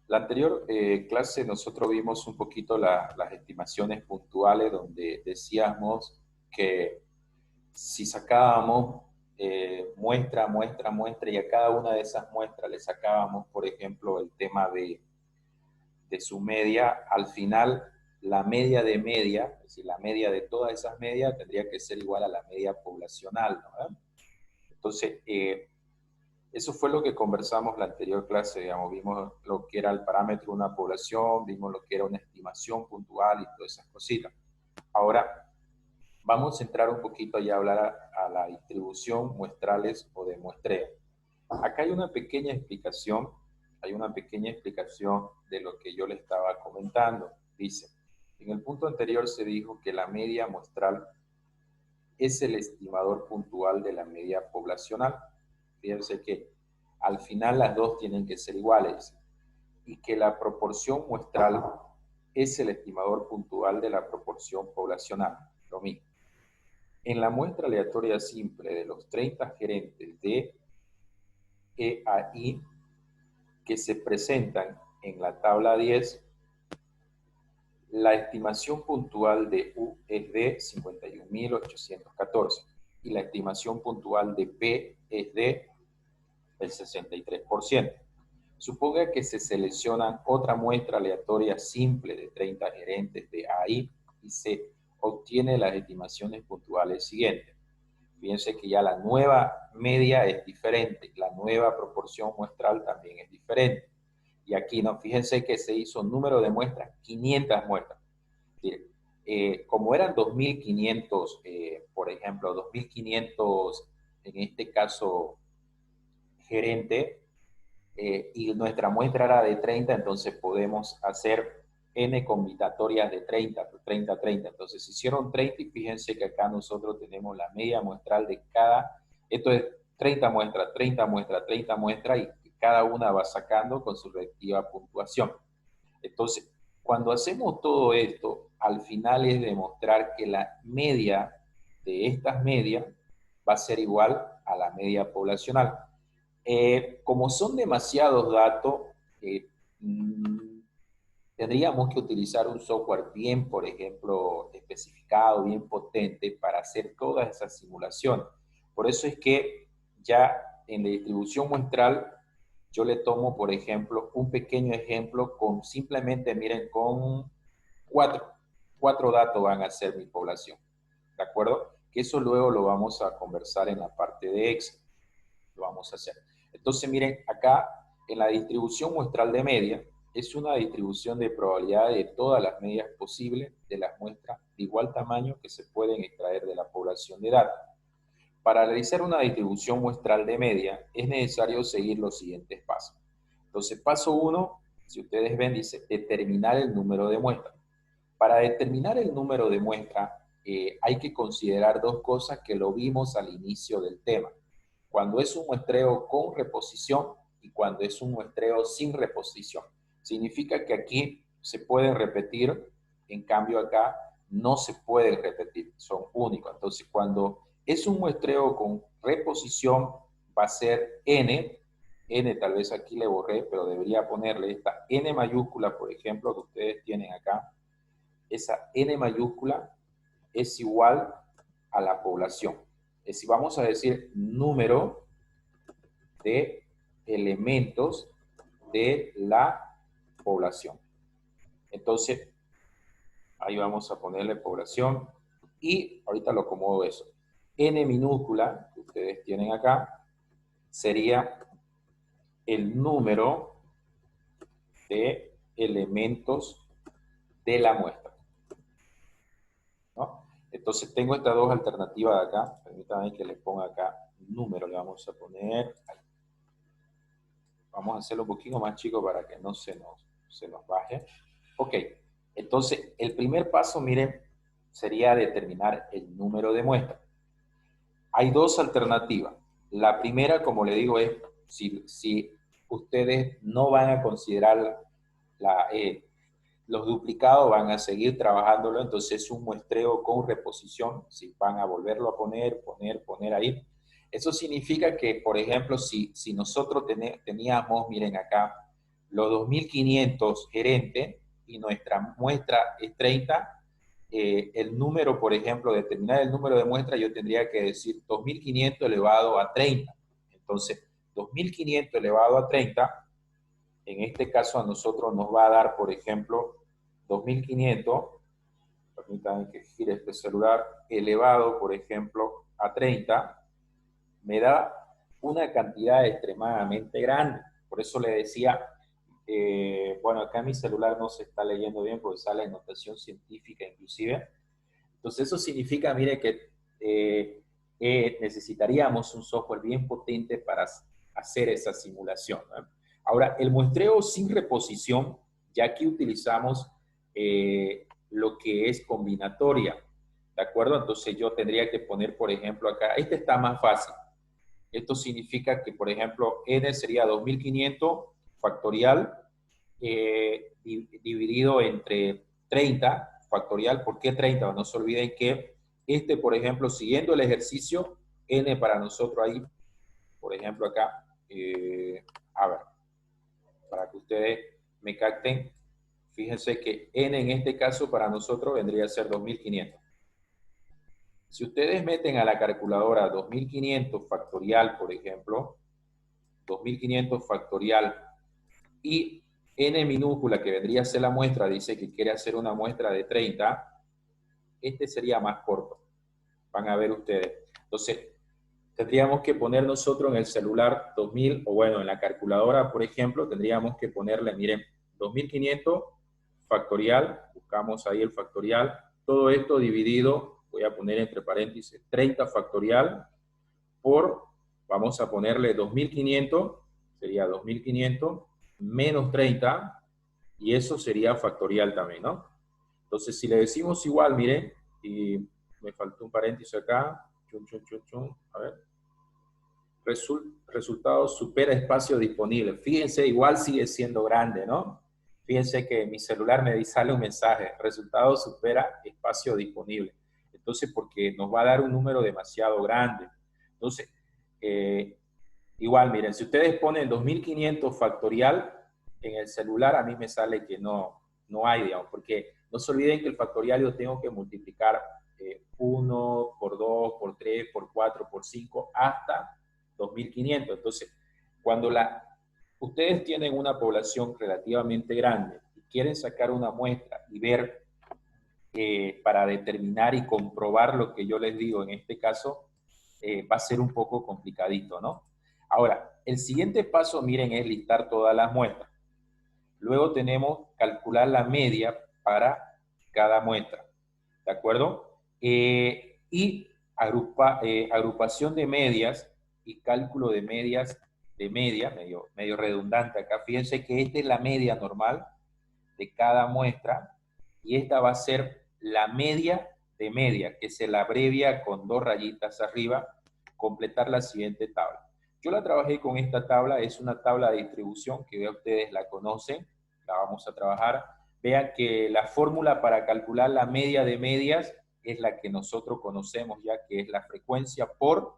La anterior clase nosotros vimos un poquito las estimaciones puntuales donde decíamos que si sacábamos muestra, muestra, muestra y a cada una de esas muestras le sacábamos, por ejemplo, el tema de su media, al final la media de media, es decir, la media de todas esas medias tendría que ser igual a la media poblacional, ¿no? Entonces, eso fue lo que conversamos la anterior clase, digamos, vimos lo que era el parámetro de una población, vimos lo que era una estimación puntual y todas esas cositas. Ahora, vamos a entrar un poquito y a hablar a la distribución muestrales o de muestreo. Acá hay una pequeña explicación de lo que yo le estaba comentando. Dice, en el punto anterior se dijo que la media muestral es el estimador puntual de la media poblacional. Fíjense que al final las dos tienen que ser iguales y que la proporción muestral es el estimador puntual de la proporción poblacional. Lo mismo. En la muestra aleatoria simple de los 30 gerentes de EAI que se presentan en la tabla 10, la estimación puntual de U es de 51.814 y la estimación puntual de P es de el 63%. Suponga que se seleccionan otra muestra aleatoria simple de 30 gerentes de AI y se obtiene las estimaciones puntuales siguientes. Fíjense que ya la nueva media es diferente, la nueva proporción muestral también es diferente. Y aquí no, fíjense que se hizo un número de muestras, 500 muestras. Como eran 2.500, por ejemplo, 2.500 en este caso gerente, y nuestra muestra era de 30, entonces podemos hacer n combinatorias de 30, 30, 30. Entonces se hicieron 30 y fíjense que acá nosotros tenemos la media muestral de cada, esto es 30 muestras, 30 muestras, 30 muestras y cada una va sacando con su respectiva puntuación. Entonces, cuando hacemos todo esto, al final es demostrar que la media de estas medias va a ser igual a la media poblacional. Como son demasiados datos, eh, tendríamos que utilizar un software bien, por ejemplo, especificado, bien potente para hacer todas esas simulaciones. Por eso es que ya en la distribución muestral yo le tomo, por ejemplo, un pequeño ejemplo con simplemente, miren, con cuatro datos van a ser mi población. ¿De acuerdo? Que eso luego lo vamos a conversar en la parte de Excel. Lo vamos a hacer. Entonces, miren, acá en la distribución muestral de media, es una distribución de probabilidad de todas las medias posibles de las muestras de igual tamaño que se pueden extraer de la población de datos. Para realizar una distribución muestral de media, es necesario seguir los siguientes pasos. Entonces, paso 1, si ustedes ven, dice determinar el número de muestras. Para determinar el número de muestras, hay que considerar dos cosas que lo vimos al inicio del tema. Cuando es un muestreo con reposición y cuando es un muestreo sin reposición. Significa que aquí se pueden repetir, en cambio acá no se pueden repetir, son únicos. Entonces, cuando es un muestreo con reposición, va a ser n, tal vez aquí le borré, pero debería ponerle esta n mayúscula, por ejemplo, que ustedes tienen acá. Esa n mayúscula es igual a la población. Es decir, vamos a decir número de elementos de la población. Entonces, ahí vamos a ponerle población y ahorita lo acomodo eso. N minúscula, que ustedes tienen acá, sería el número de elementos de la muestra, ¿no? Entonces tengo estas dos alternativas de acá. Permítanme que les ponga acá número, le vamos a poner ahí. Vamos a hacerlo un poquito más chico para que no se nos baje. Ok, entonces el primer paso, miren, sería determinar el número de muestras. Hay dos alternativas. La primera, como le digo, es si ustedes no van a considerar los duplicados, van a seguir trabajándolo, entonces es un muestreo con reposición, si van a volverlo a poner ahí. Eso significa que, por ejemplo, si nosotros teníamos, miren acá, los 2.500 gerente y nuestra muestra es 30, el número, por ejemplo, determinar el número de muestras, yo tendría que decir 2.500 elevado a 30. Entonces, 2.500 elevado a 30, en este caso a nosotros nos va a dar, por ejemplo, 2.500, permítanme que gire este celular, elevado, por ejemplo, a 30, me da una cantidad extremadamente grande. Por eso le decía, bueno, acá mi celular no se está leyendo bien porque sale en notación científica inclusive. Entonces eso significa, mire, que necesitaríamos un software bien potente para hacer esa simulación, ¿no? Ahora, el muestreo sin reposición, ya aquí utilizamos lo que es combinatoria, ¿de acuerdo? Entonces yo tendría que poner, por ejemplo, acá, este está más fácil. Esto significa que, por ejemplo, n sería 2.500 factorial dividido entre 30 factorial. ¿Por qué 30? No se olviden que este, por ejemplo, siguiendo el ejercicio, n para nosotros ahí, por ejemplo, acá, a ver, para que ustedes me capten, fíjense que n en este caso para nosotros vendría a ser 2.500. Si ustedes meten a la calculadora 2.500 factorial, por ejemplo, 2.500 factorial y n minúscula, que vendría a ser la muestra, dice que quiere hacer una muestra de 30, este sería más corto. Van a ver ustedes. Entonces, tendríamos que poner nosotros en el celular 2.000, o bueno, en la calculadora, por ejemplo, tendríamos que ponerle, miren, 2.500 factorial, buscamos ahí el factorial, todo esto dividido, voy a poner entre paréntesis, 30 factorial por, vamos a ponerle 2.500, sería 2.500 menos 30, y eso sería factorial también, ¿no? Entonces, si le decimos igual, miren, y me faltó un paréntesis acá, chun, chun, chun, chun, a ver, resultado supera espacio disponible. Fíjense, igual sigue siendo grande, ¿no? Fíjense que mi celular me sale un mensaje, resultado supera espacio disponible. Entonces, porque nos va a dar un número demasiado grande. Entonces, igual, miren, si ustedes ponen 2.500 factorial en el celular, a mí me sale que no hay, digamos, porque no se olviden que el factorial yo tengo que multiplicar 1 por 2, por 3, por 4, por 5, hasta 2.500. Entonces, cuando ustedes tienen una población relativamente grande y quieren sacar una muestra y ver para determinar y comprobar lo que yo les digo, en este caso, va a ser un poco complicadito, ¿no? Ahora, el siguiente paso, miren, es listar todas las muestras. Luego tenemos calcular la media para cada muestra, ¿de acuerdo? Y agrupación de medias y cálculo de medias de media, medio redundante acá. Fíjense que esta es la media normal de cada muestra y esta va a ser la media de media, que se la abrevia con 2 rayitas arriba, completar la siguiente tabla. Yo la trabajé con esta tabla, es una tabla de distribución que ustedes la conocen, la vamos a trabajar. Vean que la fórmula para calcular la media de medias es la que nosotros conocemos ya, que es la frecuencia por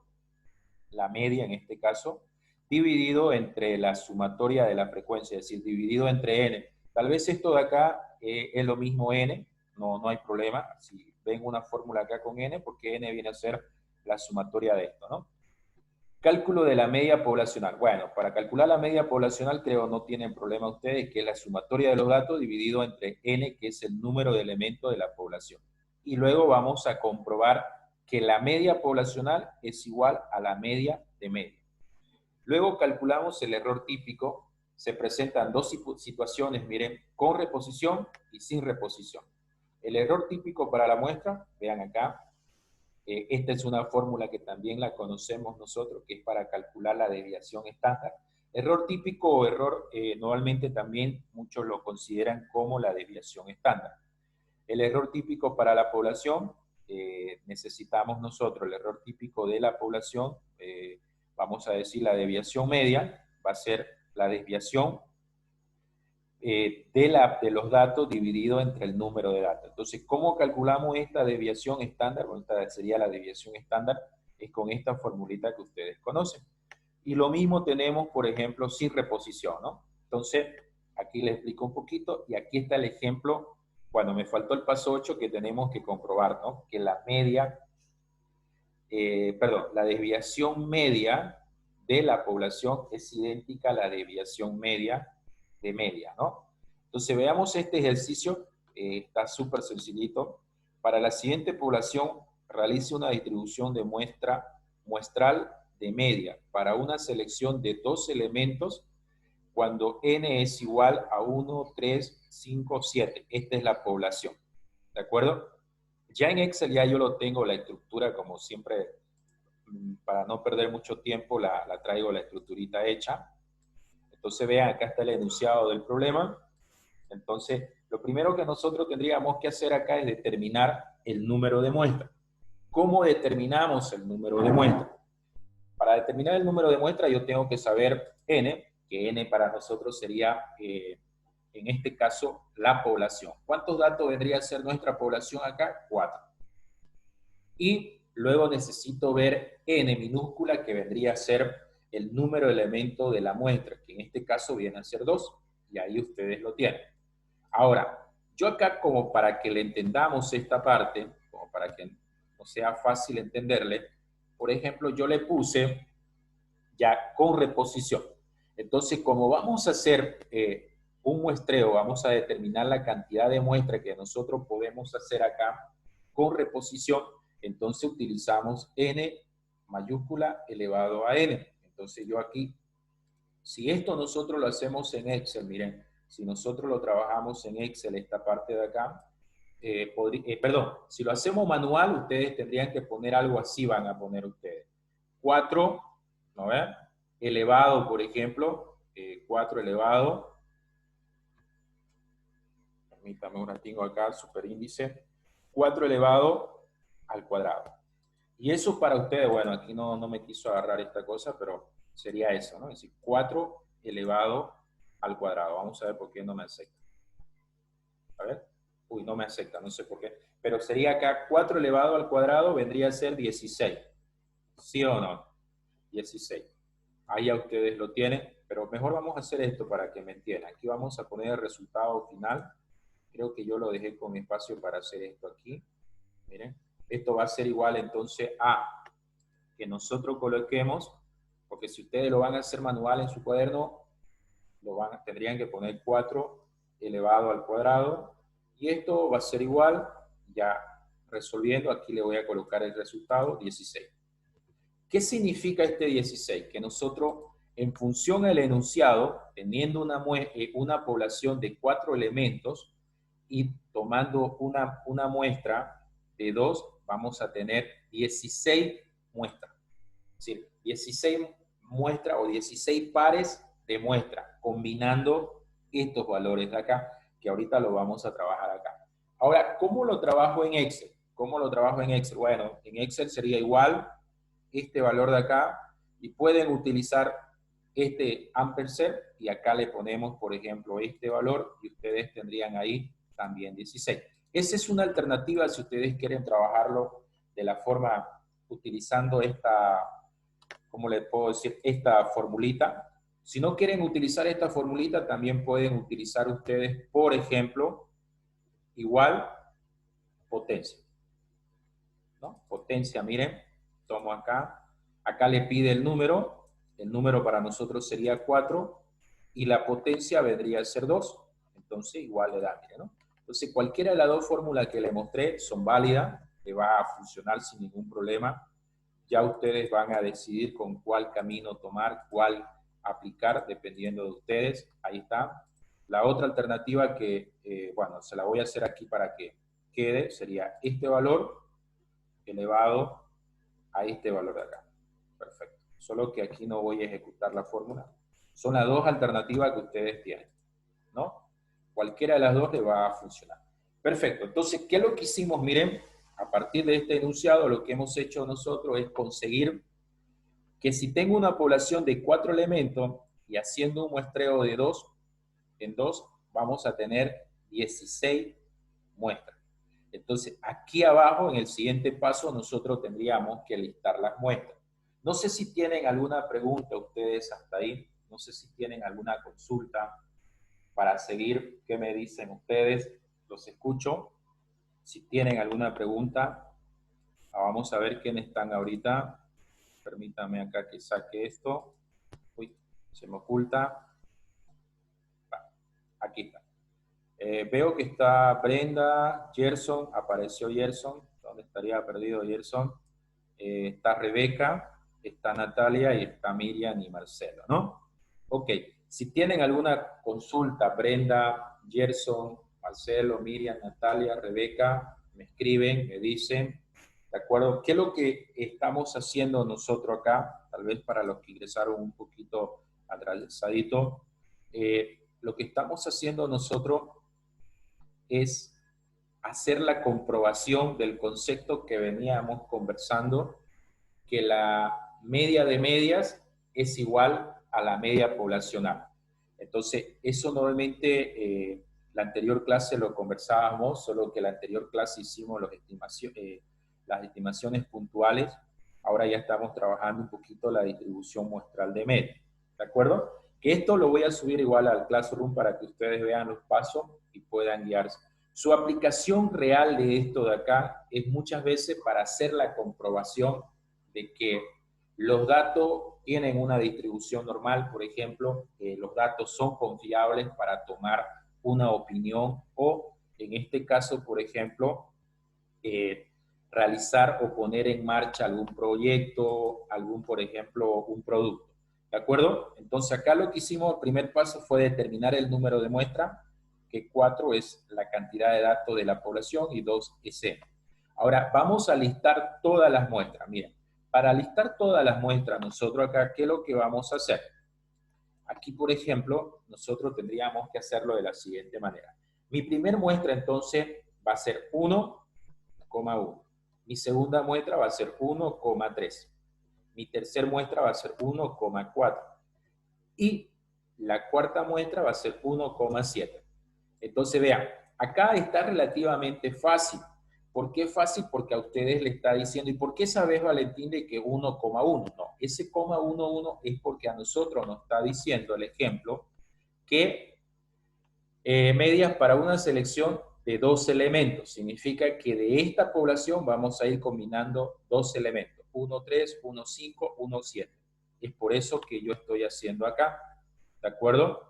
la media en este caso, dividido entre la sumatoria de la frecuencia, es decir, dividido entre n. Tal vez esto de acá es lo mismo n, no hay problema. Si ven una fórmula acá con n, porque n viene a ser la sumatoria de esto, ¿no? Cálculo de la media poblacional. Bueno, para calcular la media poblacional creo no tienen problema ustedes, que es la sumatoria de los datos dividido entre n, que es el número de elementos de la población. Y luego vamos a comprobar que la media poblacional es igual a la media de media. Luego calculamos el error típico. Se presentan dos situaciones, miren, con reposición y sin reposición. El error típico para la muestra, vean acá, esta es una fórmula que también la conocemos nosotros, que es para calcular la desviación estándar. Error típico o error, normalmente también muchos lo consideran como la desviación estándar. El error típico para la población, necesitamos nosotros el error típico de la población, vamos a decir la desviación media, va a ser la desviación de los datos dividido entre el número de datos. Entonces, ¿cómo calculamos esta desviación estándar? Bueno, esta sería la desviación estándar, es con esta formulita que ustedes conocen. Y lo mismo tenemos, por ejemplo, sin reposición, ¿no? Entonces, Aquí les explico un poquito y aquí está el ejemplo, bueno, me faltó el paso 8 que tenemos que comprobar, ¿no? Que la media, la desviación media de la población es idéntica a la desviación media de media, ¿no? Entonces veamos este ejercicio, está súper sencillito. Para la siguiente población, realice una distribución de muestral de media para una selección de 2 elementos cuando n es igual a 1, 3, 5, 7. Esta es la población, ¿de acuerdo? Ya en Excel ya yo lo tengo la estructura, como siempre, para no perder mucho tiempo, la traigo la estructurita hecha. Entonces vean, acá está el enunciado del problema. Entonces, lo primero que nosotros tendríamos que hacer acá es determinar el número de muestra. ¿Cómo determinamos el número de muestra? Para determinar el número de muestra yo tengo que saber n, que n para nosotros sería, en este caso, la población. ¿Cuántos datos vendría a ser nuestra población acá? 4. Y luego necesito ver n minúscula, que vendría a ser el número de elementos de la muestra, que en este caso viene a ser 2. Y ahí ustedes lo tienen. Ahora, yo acá, como para que le entendamos esta parte, como para que no sea fácil entenderle, por ejemplo, yo le puse ya con reposición. Entonces, como vamos a hacer un muestreo, vamos a determinar la cantidad de muestra que nosotros podemos hacer acá con reposición, entonces utilizamos n mayúscula elevado a n. Entonces yo aquí, si esto nosotros lo hacemos en Excel, miren, si nosotros lo trabajamos en Excel, esta parte de acá, si lo hacemos manual, ustedes tendrían que poner algo así, van a poner ustedes. 4, ¿no ven? Elevado, por ejemplo, 4 elevado, permítame un ratito acá, superíndice, 4 elevado al cuadrado. Y eso para ustedes, bueno, aquí no me quiso agarrar esta cosa, pero sería eso, ¿no? Es decir, 4 elevado al cuadrado. Vamos a ver por qué no me acepta. A ver. Uy, no me acepta, no sé por qué. Pero sería acá 4 elevado al cuadrado, vendría a ser 16. ¿Sí o no? 16. Ahí ya ustedes lo tienen, pero mejor vamos a hacer esto para que me entiendan. Aquí vamos a poner el resultado final. Creo que yo lo dejé con espacio para hacer esto aquí. Miren, esto va a ser igual entonces a que nosotros coloquemos, porque si ustedes lo van a hacer manual en su cuaderno, tendrían que poner 4 elevado al cuadrado, y esto va a ser igual, ya resolviendo, aquí le voy a colocar el resultado, 16. ¿Qué significa este 16? Que nosotros, en función al enunciado, teniendo una población de 4 elementos y tomando una muestra de 2, vamos a tener 16 muestras. Es decir, 16 muestras o 16 pares de muestras, combinando estos valores de acá, que ahorita lo vamos a trabajar acá. Ahora, ¿cómo lo trabajo en Excel? ¿Cómo lo trabajo en Excel? Bueno, en Excel sería igual este valor de acá y pueden utilizar este ampersand y acá le ponemos, por ejemplo, este valor y ustedes tendrían ahí también 16. Esa es una alternativa si ustedes quieren trabajarlo de la forma utilizando esta, ¿cómo les puedo decir? Esta formulita. Si no quieren utilizar esta formulita, también pueden utilizar ustedes, por ejemplo, igual potencia. ¿No? Potencia, miren, tomo acá, acá le pide el número para nosotros sería 4 y la potencia vendría a ser 2, entonces igual le da, miren, ¿no? Entonces cualquiera de las dos fórmulas que le mostré son válidas, le va a funcionar sin ningún problema, ya ustedes van a decidir con cuál camino tomar, cuál aplicar, dependiendo de ustedes, ahí está. La otra alternativa que, bueno, se la voy a hacer aquí para que quede, sería este valor elevado a este valor de acá. Perfecto. Solo que aquí no voy a ejecutar la fórmula. Son las dos alternativas que ustedes tienen, ¿no? Cualquiera de las dos le va a funcionar. Perfecto. Entonces, ¿qué es lo que hicimos? Miren, a partir de este enunciado, lo que hemos hecho nosotros es conseguir que si tengo una población de 4 elementos y haciendo un muestreo de 2, en 2 vamos a tener 16 muestras. Entonces, aquí abajo, en el siguiente paso, nosotros tendríamos que listar las muestras. No sé si tienen alguna pregunta ustedes hasta ahí. No sé si tienen alguna consulta. para seguir. ¿Qué me dicen ustedes? Los escucho. Si tienen alguna pregunta, vamos a ver quiénes están ahorita. Permítame acá que saque esto. Uy, se me oculta. Aquí está. Veo que está Brenda, Gerson, apareció Gerson. ¿Dónde estaría perdido Gerson? Está Rebeca, está Natalia y está Miriam y Marcelo, ¿no? Ok, si tienen alguna consulta, Brenda, Gerson, Marcelo, Miriam, Natalia, Rebeca, me escriben, me dicen, ¿de acuerdo? ¿Qué es lo que estamos haciendo nosotros acá? Tal vez para los que ingresaron un poquito atrasadito. Lo que estamos haciendo nosotros es hacer la comprobación del concepto que veníamos conversando, que la media de medias es igual a la media poblacional. Entonces, eso normalmente la anterior clase lo conversábamos, solo que la anterior clase hicimos las estimaciones puntuales. Ahora ya estamos trabajando un poquito la distribución muestral de media. ¿De acuerdo? Que esto lo voy a subir igual al Classroom para que ustedes vean los pasos y puedan guiarse. Su aplicación real de esto de acá es muchas veces para hacer la comprobación de que los datos tienen una distribución normal, por ejemplo, los datos son confiables para tomar una opinión o, en este caso, por ejemplo, realizar o poner en marcha algún proyecto, por ejemplo, un producto. ¿De acuerdo? Entonces, acá lo que hicimos, el primer paso fue determinar el número de muestra, que 4 es la cantidad de datos de la población y 2 es M. Ahora, vamos a listar todas las muestras. Miren, para listar todas las muestras, nosotros acá, ¿qué es lo que vamos a hacer? Aquí, por ejemplo, nosotros tendríamos que hacerlo de la siguiente manera. Mi primer muestra, entonces, va a ser 1,1. Mi segunda muestra va a ser 1,3. Mi tercera muestra va a ser 1,4. Y la cuarta muestra va a ser 1,7. Entonces, vean, acá está relativamente fácil. ¿Por qué fácil? Porque a ustedes le está diciendo, ¿y por qué sabes, Valentín, de que 1,1? No, ese 0,11 es porque a nosotros nos está diciendo el ejemplo que medias para una selección de 2 elementos. Significa que de esta población vamos a ir combinando 2 elementos, 1,3, 1,5, 1,7. Es por eso que yo estoy haciendo acá. ¿De acuerdo?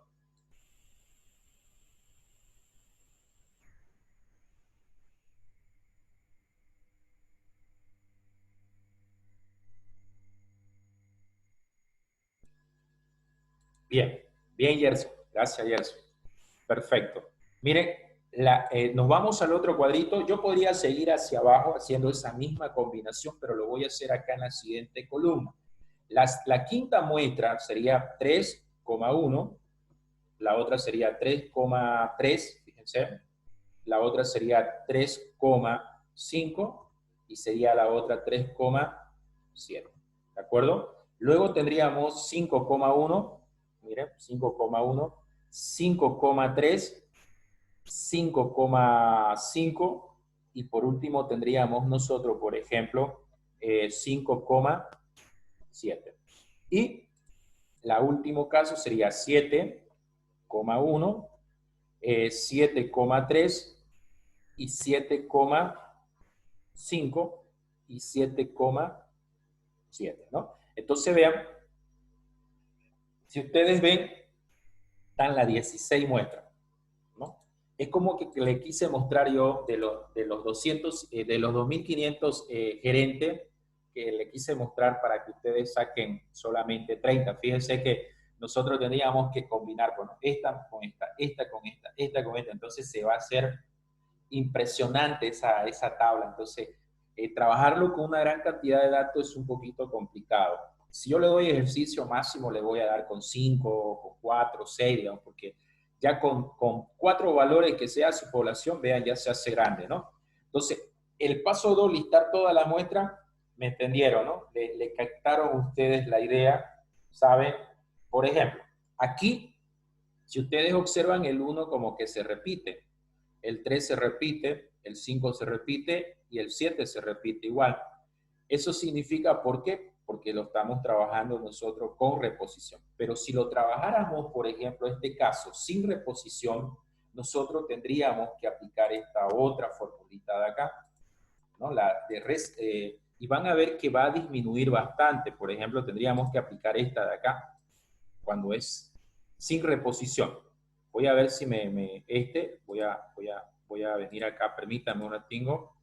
Bien, bien, Gerson. Gracias, Gerson. Perfecto. Miren, nos vamos al otro cuadrito. Yo podría seguir hacia abajo haciendo esa misma combinación, pero lo voy a hacer acá en la siguiente columna. La quinta muestra sería 3,1, la otra sería 3,3, fíjense, la otra sería 3,5 y sería la otra 3,7. ¿De acuerdo? Luego tendríamos 5,1, miren, 5,1, 5,3, 5,5 y por último tendríamos nosotros, por ejemplo, 5,7. Y la último caso sería 7,1, 7,3 y 7,5 y 7,7, ¿no? Entonces vean, si ustedes ven, están las 16 muestras, ¿no? Es como que le quise mostrar yo de los 200, de los 2.500 gerentes, que le quise mostrar para que ustedes saquen solamente 30. Fíjense que nosotros tendríamos que combinar, bueno, esta con esta, esta con esta, esta con esta. Entonces se va a hacer impresionante esa tabla. Entonces, trabajarlo con una gran cantidad de datos es un poquito complicado. Si yo le doy ejercicio máximo, le voy a dar con 5, con 4, 6, digamos, porque ya con 4 valores que sea su población, vean, ya se hace grande, ¿no? Entonces, el paso 2, listar todas las muestras, me entendieron, ¿no? Le captaron ustedes la idea, ¿saben? Por ejemplo, aquí, si ustedes observan, el 1 como que se repite, el 3 se repite, el 5 se repite y el 7 se repite igual. Eso significa, ¿por qué? porque lo estamos trabajando nosotros con reposición. Pero si lo trabajáramos, por ejemplo, este caso, sin reposición, nosotros tendríamos que aplicar esta otra formulita de acá, ¿no? Y van a ver que va a disminuir bastante. Por ejemplo, tendríamos que aplicar esta de acá, cuando es sin reposición. Voy a ver si voy a venir acá, permítanme un ratingo.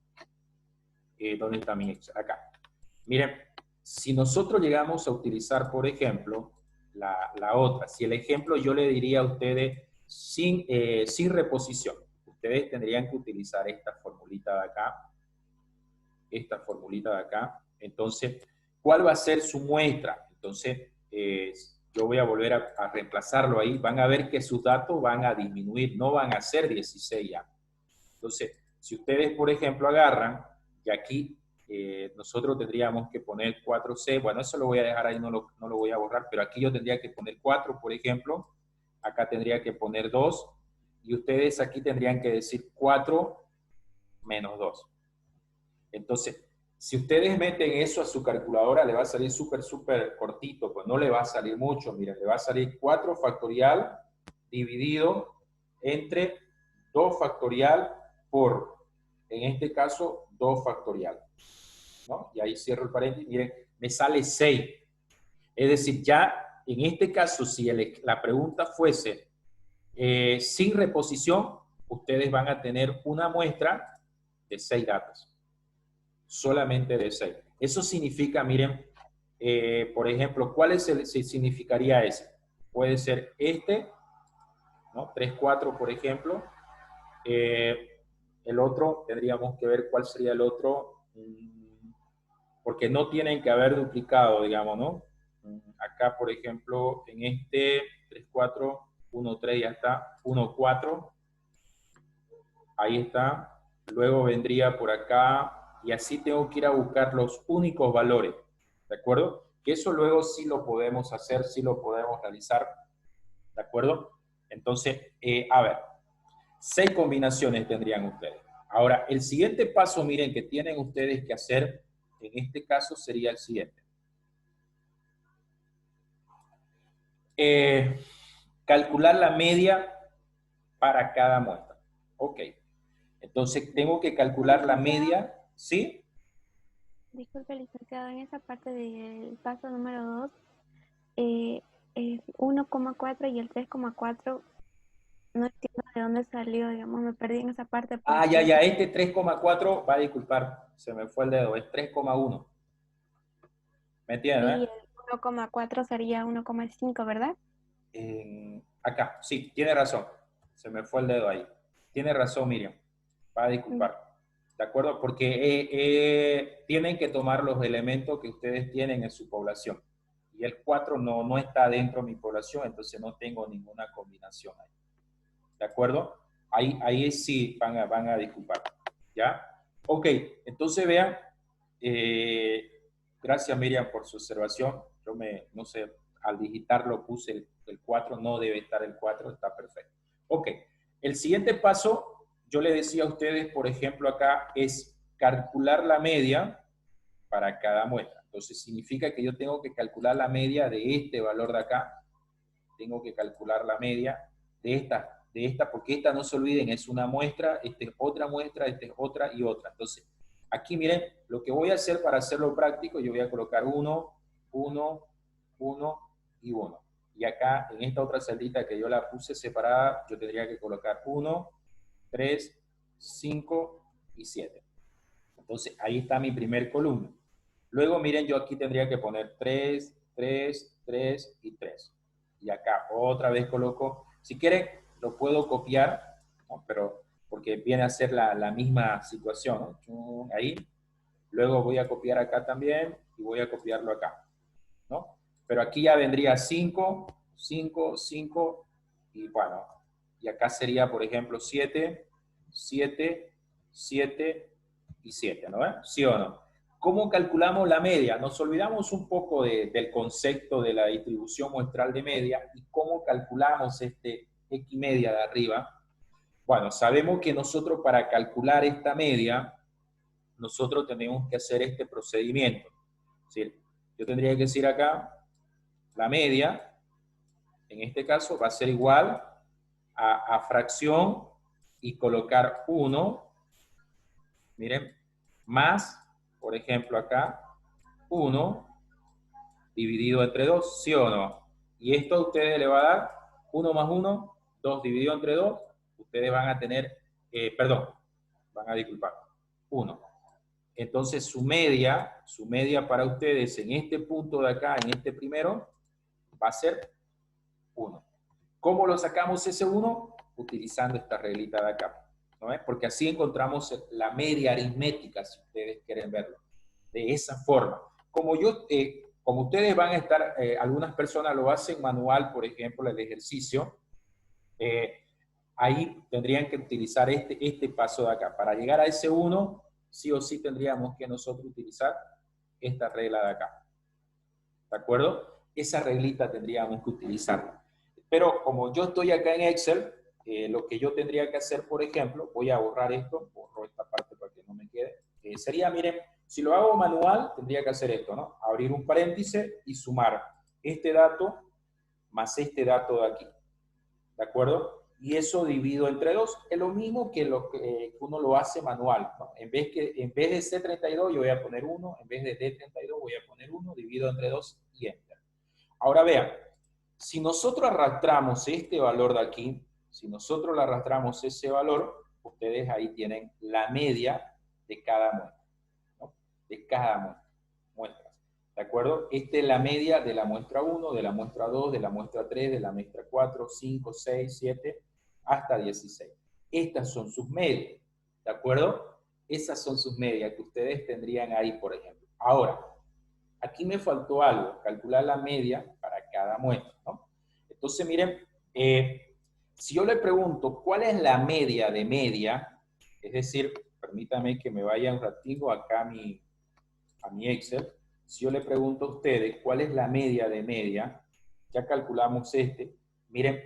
¿Dónde está mi Excel? Acá. Miren, si nosotros llegamos a utilizar, por ejemplo, la otra, si el ejemplo yo le diría a ustedes sin reposición, ustedes tendrían que utilizar esta formulita de acá, Entonces, ¿cuál va a ser su muestra? Entonces, yo voy a volver a reemplazarlo ahí. Van a ver que sus datos van a disminuir, no van a ser 16 ya. Entonces, si ustedes, por ejemplo, agarran, y aquí nosotros tendríamos que poner 4C, bueno, eso lo voy a dejar ahí, no lo voy a borrar, pero aquí yo tendría que poner 4, por ejemplo, acá tendría que poner 2, y ustedes aquí tendrían que decir 4 menos 2. Entonces, si ustedes meten eso a su calculadora, le va a salir súper cortito, pues no le va a salir mucho, miren, le va a salir 4 factorial dividido entre 2 factorial por, en este caso, 2 factorial, ¿no? Y ahí cierro el paréntesis, miren, me sale 6. Es decir, ya en este caso, si la pregunta fuese sin reposición, ustedes van a tener una muestra de 6 datos. Solamente de 6. Eso significa, miren, por ejemplo, ¿cuál significaría ese? Puede ser este, ¿no? 3, 4, por ejemplo. El otro, tendríamos que ver cuál sería el otro, porque no tienen que haber duplicado, digamos, ¿no? Acá, por ejemplo, en este 3, 4, 1, 3, ya está, 1, 4, ahí está. Luego vendría por acá, y así tengo que ir a buscar los únicos valores, ¿de acuerdo? Que eso luego sí lo podemos hacer, sí lo podemos realizar, ¿de acuerdo? Entonces, a ver, 6 combinaciones tendrían ustedes. Ahora, el siguiente paso, miren, que tienen ustedes que hacer, en este caso sería el siguiente. Calcular la media para cada muestra. Ok. Entonces, tengo que calcular la media, ¿sí? Disculpe, licenciado, en esa parte del paso número 2, el 1,4 y el 3,4, no entiendo de dónde salió, digamos, me perdí en esa parte Ah, porque ya, este 3,4, va a disculpar, se me fue el dedo, es 3,1. ¿Me entienden, sí, el 1,4 sería 1,5, ¿verdad? Acá, sí, tiene razón. Se me fue el dedo ahí. Tiene razón, Miriam. Va a Mm. disculpar. ¿De acuerdo? Porque tienen que tomar los elementos que ustedes tienen en su población. Y el 4 no está dentro de mi población, entonces no tengo ninguna combinación ahí. ¿De acuerdo? Ahí sí van a disculpar. ¿Ya? Ok, entonces vean. Gracias, Miriam, por su observación. No sé, al digitarlo puse el 4, no debe estar el 4, está perfecto. Ok, el siguiente paso, yo le decía a ustedes, por ejemplo, acá es calcular la media para cada muestra. Entonces, significa que yo tengo que calcular la media de este valor de acá, tengo que calcular la media de esta, porque esta, no se olviden, es una muestra, esta es otra muestra, esta es otra y otra. Entonces, aquí miren, lo que voy a hacer para hacerlo práctico, yo voy a colocar 1, 1, 1 y 1. Y acá, en esta otra celita que yo la puse separada, yo tendría que colocar 1, 3, 5 y 7. Entonces, ahí está mi primer columna. Luego, miren, yo aquí tendría que poner 3, 3, 3 y 3. Y acá otra vez coloco, si quieren, lo puedo copiar, ¿no? Pero porque viene a ser la misma situación, ¿no? Ahí. Luego voy a copiar acá también y voy a copiarlo acá, ¿no? Pero aquí ya vendría 5, 5, 5 y bueno, y acá sería, por ejemplo, 7, 7, 7 y 7, ¿no? ¿Sí o no? ¿Cómo calculamos la media? Nos olvidamos un poco del concepto de la distribución muestral de media y cómo calculamos este X media de arriba. Bueno, sabemos que nosotros para calcular esta media, nosotros tenemos que hacer este procedimiento. ¿Sí? Yo tendría que decir acá, la media, en este caso, va a ser igual a fracción y colocar 1, miren, más, por ejemplo, acá, 1 dividido entre 2, ¿sí o no? Y esto a ustedes le va a dar 1 más 1, 2 dividido entre 2, ustedes van a tener, perdón, van a disculpar, 1. Entonces su media para ustedes en este punto de acá, en este primero, va a ser 1. ¿Cómo lo sacamos ese 1? Utilizando esta reglita de acá, ¿no es? Porque así encontramos la media aritmética, si ustedes quieren verlo, de esa forma. Como ustedes van a estar, algunas personas lo hacen manual, por ejemplo, el ejercicio, ahí tendrían que utilizar este paso de acá. Para llegar a ese 1, sí o sí tendríamos que nosotros utilizar esta regla de acá. ¿De acuerdo? Esa reglita tendríamos que utilizarla. Pero como yo estoy acá en Excel, lo que yo tendría que hacer, por ejemplo, voy a borrar esto, borro esta parte para que no me quede, sería, miren, si lo hago manual, tendría que hacer esto, ¿no? Abrir un paréntesis y sumar este dato más este dato de aquí. ¿De acuerdo? Y eso divido entre 2. Es lo mismo que lo que uno lo hace manual, ¿no? En vez de C32 yo voy a poner 1, en vez de D32 voy a poner 1, divido entre 2 y Enter. Ahora vean, si nosotros arrastramos este valor de aquí, si nosotros le arrastramos ese valor, ustedes ahí tienen la media de cada muestra, ¿no? De cada muestra. ¿De acuerdo? Esta es la media de la muestra 1, de la muestra 2, de la muestra 3, de la muestra 4, 5, 6, 7, hasta 16. Estas son sus medias. ¿De acuerdo? Esas son sus medias que ustedes tendrían ahí, por ejemplo. Ahora, aquí me faltó algo, calcular la media para cada muestra, ¿no? Entonces, miren, si yo le pregunto cuál es la media de media, es decir, permítame que me vaya un ratito acá a mi Excel. Si yo le pregunto a ustedes cuál es la media de media, ya calculamos este. Miren,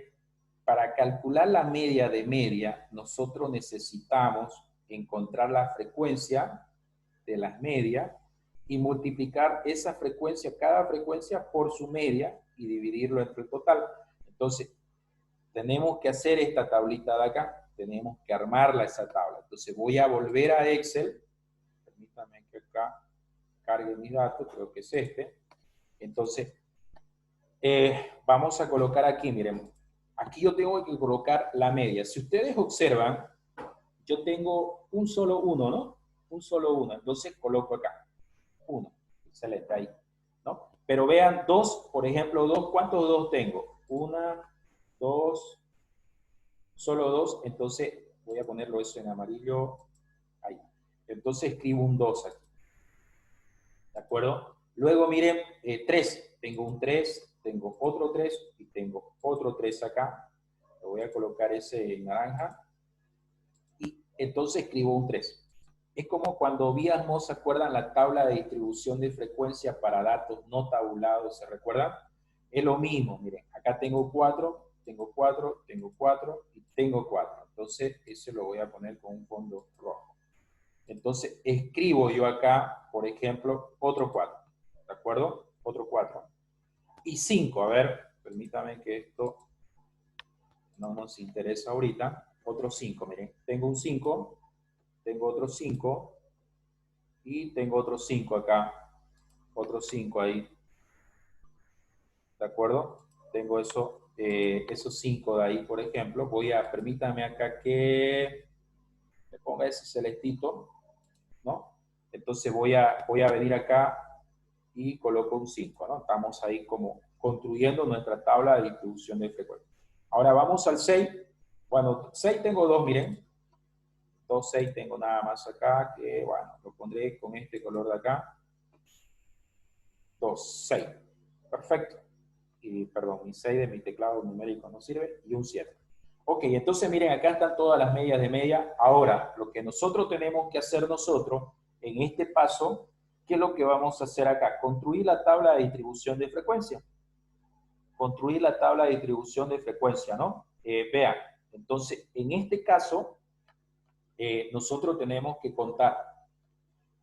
para calcular la media de media, nosotros necesitamos encontrar la frecuencia de las medias y multiplicar esa frecuencia, cada frecuencia por su media y dividirlo entre el total. Entonces, tenemos que hacer esta tablita de acá, tenemos que armarla esa tabla. Entonces, voy a volver a Excel. Permítanme que acá cargue mi dato, creo que es este. Entonces, vamos a colocar aquí, miren, aquí yo tengo que colocar la media. Si ustedes observan, yo tengo un solo 1, ¿no? Un solo 1, entonces coloco acá, 1, excelente, ahí, ¿no? Pero vean, 2, por ejemplo, 2, ¿cuántos 2 tengo? 1, 2, solo 2, entonces voy a ponerlo eso en amarillo, ahí. Entonces escribo un 2 aquí. ¿De acuerdo? Luego miren, 3. Tengo un 3, tengo otro 3 y tengo otro 3 acá. Le voy a colocar ese en naranja. Y entonces escribo un 3. Es como cuando víamos, ¿se acuerdan la tabla de distribución de frecuencia para datos no tabulados? ¿Se recuerdan? Es lo mismo, miren. Acá tengo 4, tengo 4, tengo 4 y tengo 4. Entonces, ese lo voy a poner con un fondo rojo. Entonces, escribo yo acá, por ejemplo, otro 4. ¿De acuerdo? Otro 4. Y 5. A ver, permítame que esto no nos interesa ahorita. Otro 5, miren. Tengo un 5, tengo otro 5 y tengo otro 5 acá. Otro 5 ahí. ¿De acuerdo? Tengo esos 5 de ahí, por ejemplo. Permítame acá que me ponga ese celestito, ¿no? Entonces voy a venir acá y coloco un 5, ¿no? Estamos ahí como construyendo nuestra tabla de distribución de frecuencia. Ahora vamos al 6. Bueno, 6 tengo 2, miren. 2, 6 tengo nada más acá, que bueno, lo pondré con este color de acá. 2, 6. Perfecto. Y perdón, mi 6 de mi teclado numérico no sirve. Y un 7. Ok, entonces miren, acá están todas las medias de media. Ahora, lo que nosotros tenemos que hacer nosotros en este paso, ¿qué es lo que vamos a hacer acá? Construir la tabla de distribución de frecuencia. Construir la tabla de distribución de frecuencia, ¿no? Vean, entonces, en este caso, nosotros tenemos que contar.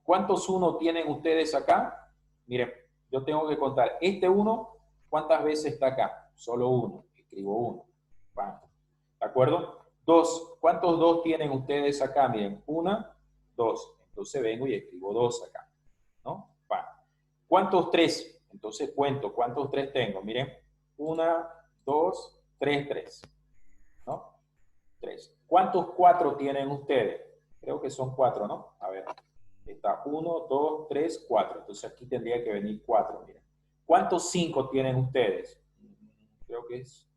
¿Cuántos 1 tienen ustedes acá? Miren, yo tengo que contar, este 1, ¿cuántas veces está acá? Solo 1, escribo 1. ¿De acuerdo? 2, ¿cuántos 2 tienen ustedes acá? Miren, 1, 2. Entonces vengo y escribo 2 acá, ¿no? ¿Cuántos 3? Entonces cuento, ¿cuántos 3 tengo? Miren, 1, 2, 3, 3, ¿no? 3. ¿Cuántos 4 tienen ustedes? Creo que son 4, ¿no? A ver, está 1, 2, 3, 4. Entonces aquí tendría que venir 4, miren. ¿Cuántos 5 tienen ustedes? Creo que es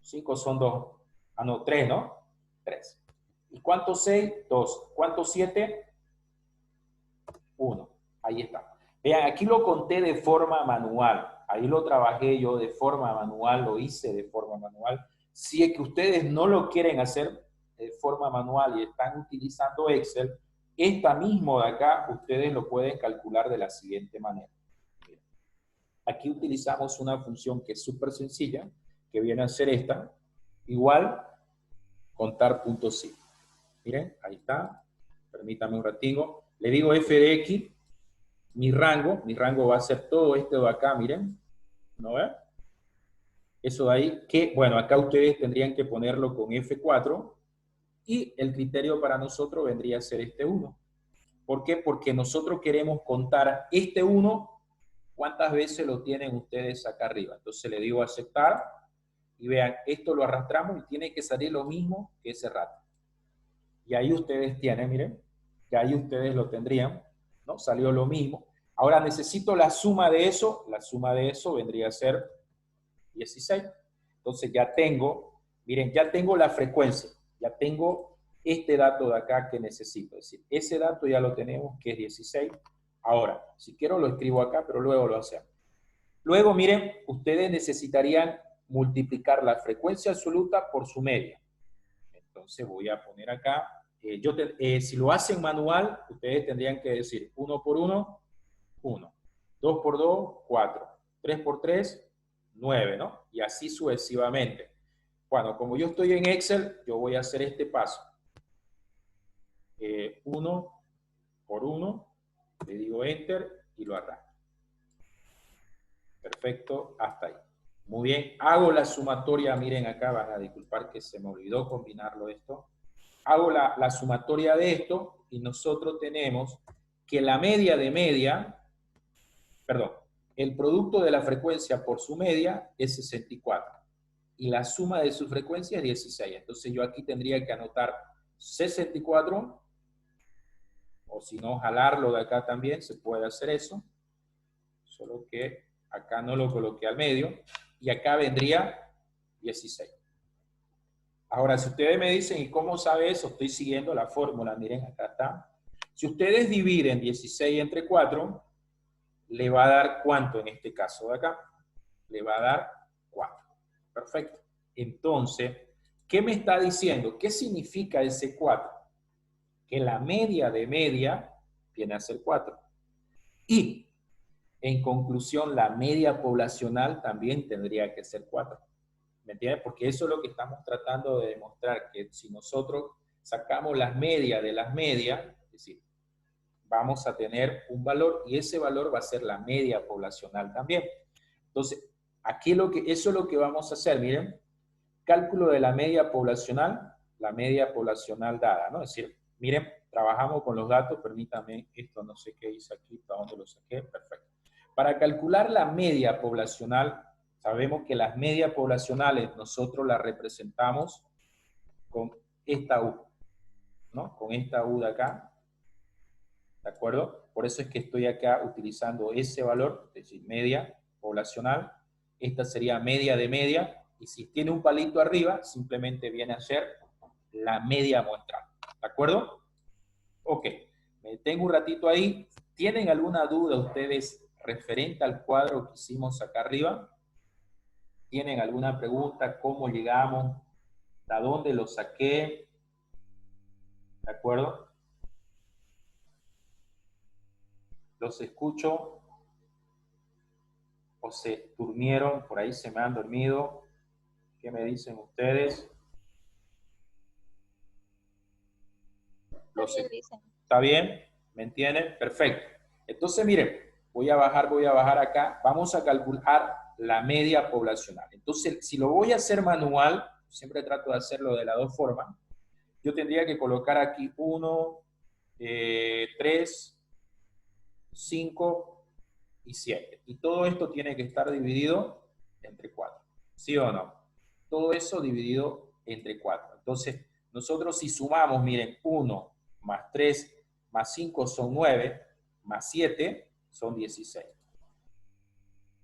5 son 2. Ah, no, 3, ¿no? 3. ¿Y cuántos 6? 2. ¿Cuántos 7? 1. Ahí está. Vean, aquí lo conté de forma manual. Ahí lo trabajé yo de forma manual, lo hice de forma manual. Si es que ustedes no lo quieren hacer de forma manual y están utilizando Excel, esta mismo de acá, ustedes lo pueden calcular de la siguiente manera. Aquí utilizamos una función que es súper sencilla, que viene a ser esta, igual contar puntos sí. Miren, ahí está. Permítame un ratito. Le digo f de x, mi rango va a ser todo esto de acá, miren. ¿No ve? Eso de ahí, que, bueno, acá ustedes tendrían que ponerlo con F4 y el criterio para nosotros vendría a ser este 1. ¿Por qué? Porque nosotros queremos contar este 1, ¿cuántas veces lo tienen ustedes acá arriba? Entonces le digo aceptar y vean, esto lo arrastramos y tiene que salir lo mismo que ese rato. Y ahí ustedes tienen, miren, que ahí ustedes lo tendrían, ¿no? Salió lo mismo. Ahora necesito la suma de eso vendría a ser 16. Entonces ya tengo, miren, ya tengo la frecuencia, ya tengo este dato de acá que necesito. Es decir, ese dato ya lo tenemos, que es 16. Ahora, si quiero lo escribo acá, pero luego lo hacemos. Luego, miren, ustedes necesitarían multiplicar la frecuencia absoluta por su media. Entonces voy a poner acá, si lo hacen manual, ustedes tendrían que decir 1 por 1, 1. 2 por 2, 4. 3 por 3, 9, ¿no? Y así sucesivamente. Bueno, como yo estoy en Excel, yo voy a hacer este paso. 1 por 1, le digo Enter y lo arrastro. Perfecto, hasta ahí. Muy bien, hago la sumatoria, miren acá, van a disculpar que se me olvidó combinarlo esto. Hago la sumatoria de esto y nosotros tenemos que la media de media, perdón, el producto de la frecuencia por su media es 64 y la suma de su frecuencia es 16. Entonces yo aquí tendría que anotar 64, o si no, jalarlo de acá también, se puede hacer eso, solo que acá no lo coloqué al medio, y acá vendría 16. Ahora, si ustedes me dicen, ¿y cómo sabe eso? Estoy siguiendo la fórmula, miren, acá está. Si ustedes dividen 16 entre 4, le va a dar ¿cuánto en este caso de acá? Le va a dar 4. Perfecto. Entonces, ¿qué me está diciendo? ¿Qué significa ese 4? Que la media de media viene a ser 4. Y, en conclusión, la media poblacional también tendría que ser 4. ¿Me entiendes? Porque eso es lo que estamos tratando de demostrar, que si nosotros sacamos las medias de las medias, es decir, vamos a tener un valor y ese valor va a ser la media poblacional también. Entonces, aquí eso es lo que vamos a hacer, miren, cálculo de la media poblacional dada, ¿no? Es decir, miren, trabajamos con los datos, permítame, esto no sé qué hice aquí, ¿para dónde lo saqué? Perfecto. Para calcular la media poblacional, sabemos que las medias poblacionales nosotros las representamos con esta U, ¿no? Con esta U de acá, ¿de acuerdo? Por eso es que estoy acá utilizando ese valor, es decir, media poblacional. Esta sería media de media, y si tiene un palito arriba, simplemente viene a ser la media muestral. ¿De acuerdo? Ok, me detengo un ratito ahí. ¿Tienen alguna duda ustedes referente al cuadro que hicimos acá arriba? ¿Tienen alguna pregunta? ¿Cómo llegamos? ¿De dónde lo saqué? ¿De acuerdo? Los escucho. O se durmieron, por ahí se me han dormido. ¿Qué me dicen ustedes? Está bien, dicen. ¿Está bien? ¿Me entienden? Perfecto. Entonces, miren, voy a bajar acá, vamos a calcular la media poblacional. Entonces, si lo voy a hacer manual, siempre trato de hacerlo de las dos formas, yo tendría que colocar aquí 1, 3, 5 y 7. Y todo esto tiene que estar dividido entre 4. ¿Sí o no? Todo eso dividido entre 4. Entonces, nosotros si sumamos, miren, 1 más 3 más 5 son 9, más 7 son 16.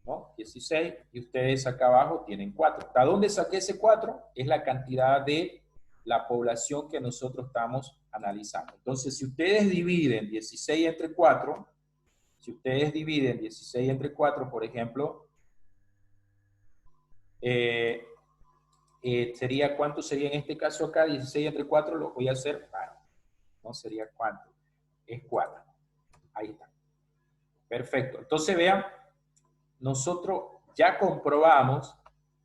¿No? 16, y ustedes acá abajo tienen 4. ¿A dónde saqué ese 4? Es la cantidad de la población que nosotros estamos analizando. Entonces, si ustedes dividen 16 entre 4, si ustedes dividen 16 entre 4, por ejemplo, sería, ¿cuánto sería en este caso acá? 16 entre 4 lo voy a hacer, no sería cuánto, es 4. Ahí está. Perfecto. Entonces, vean, nosotros ya comprobamos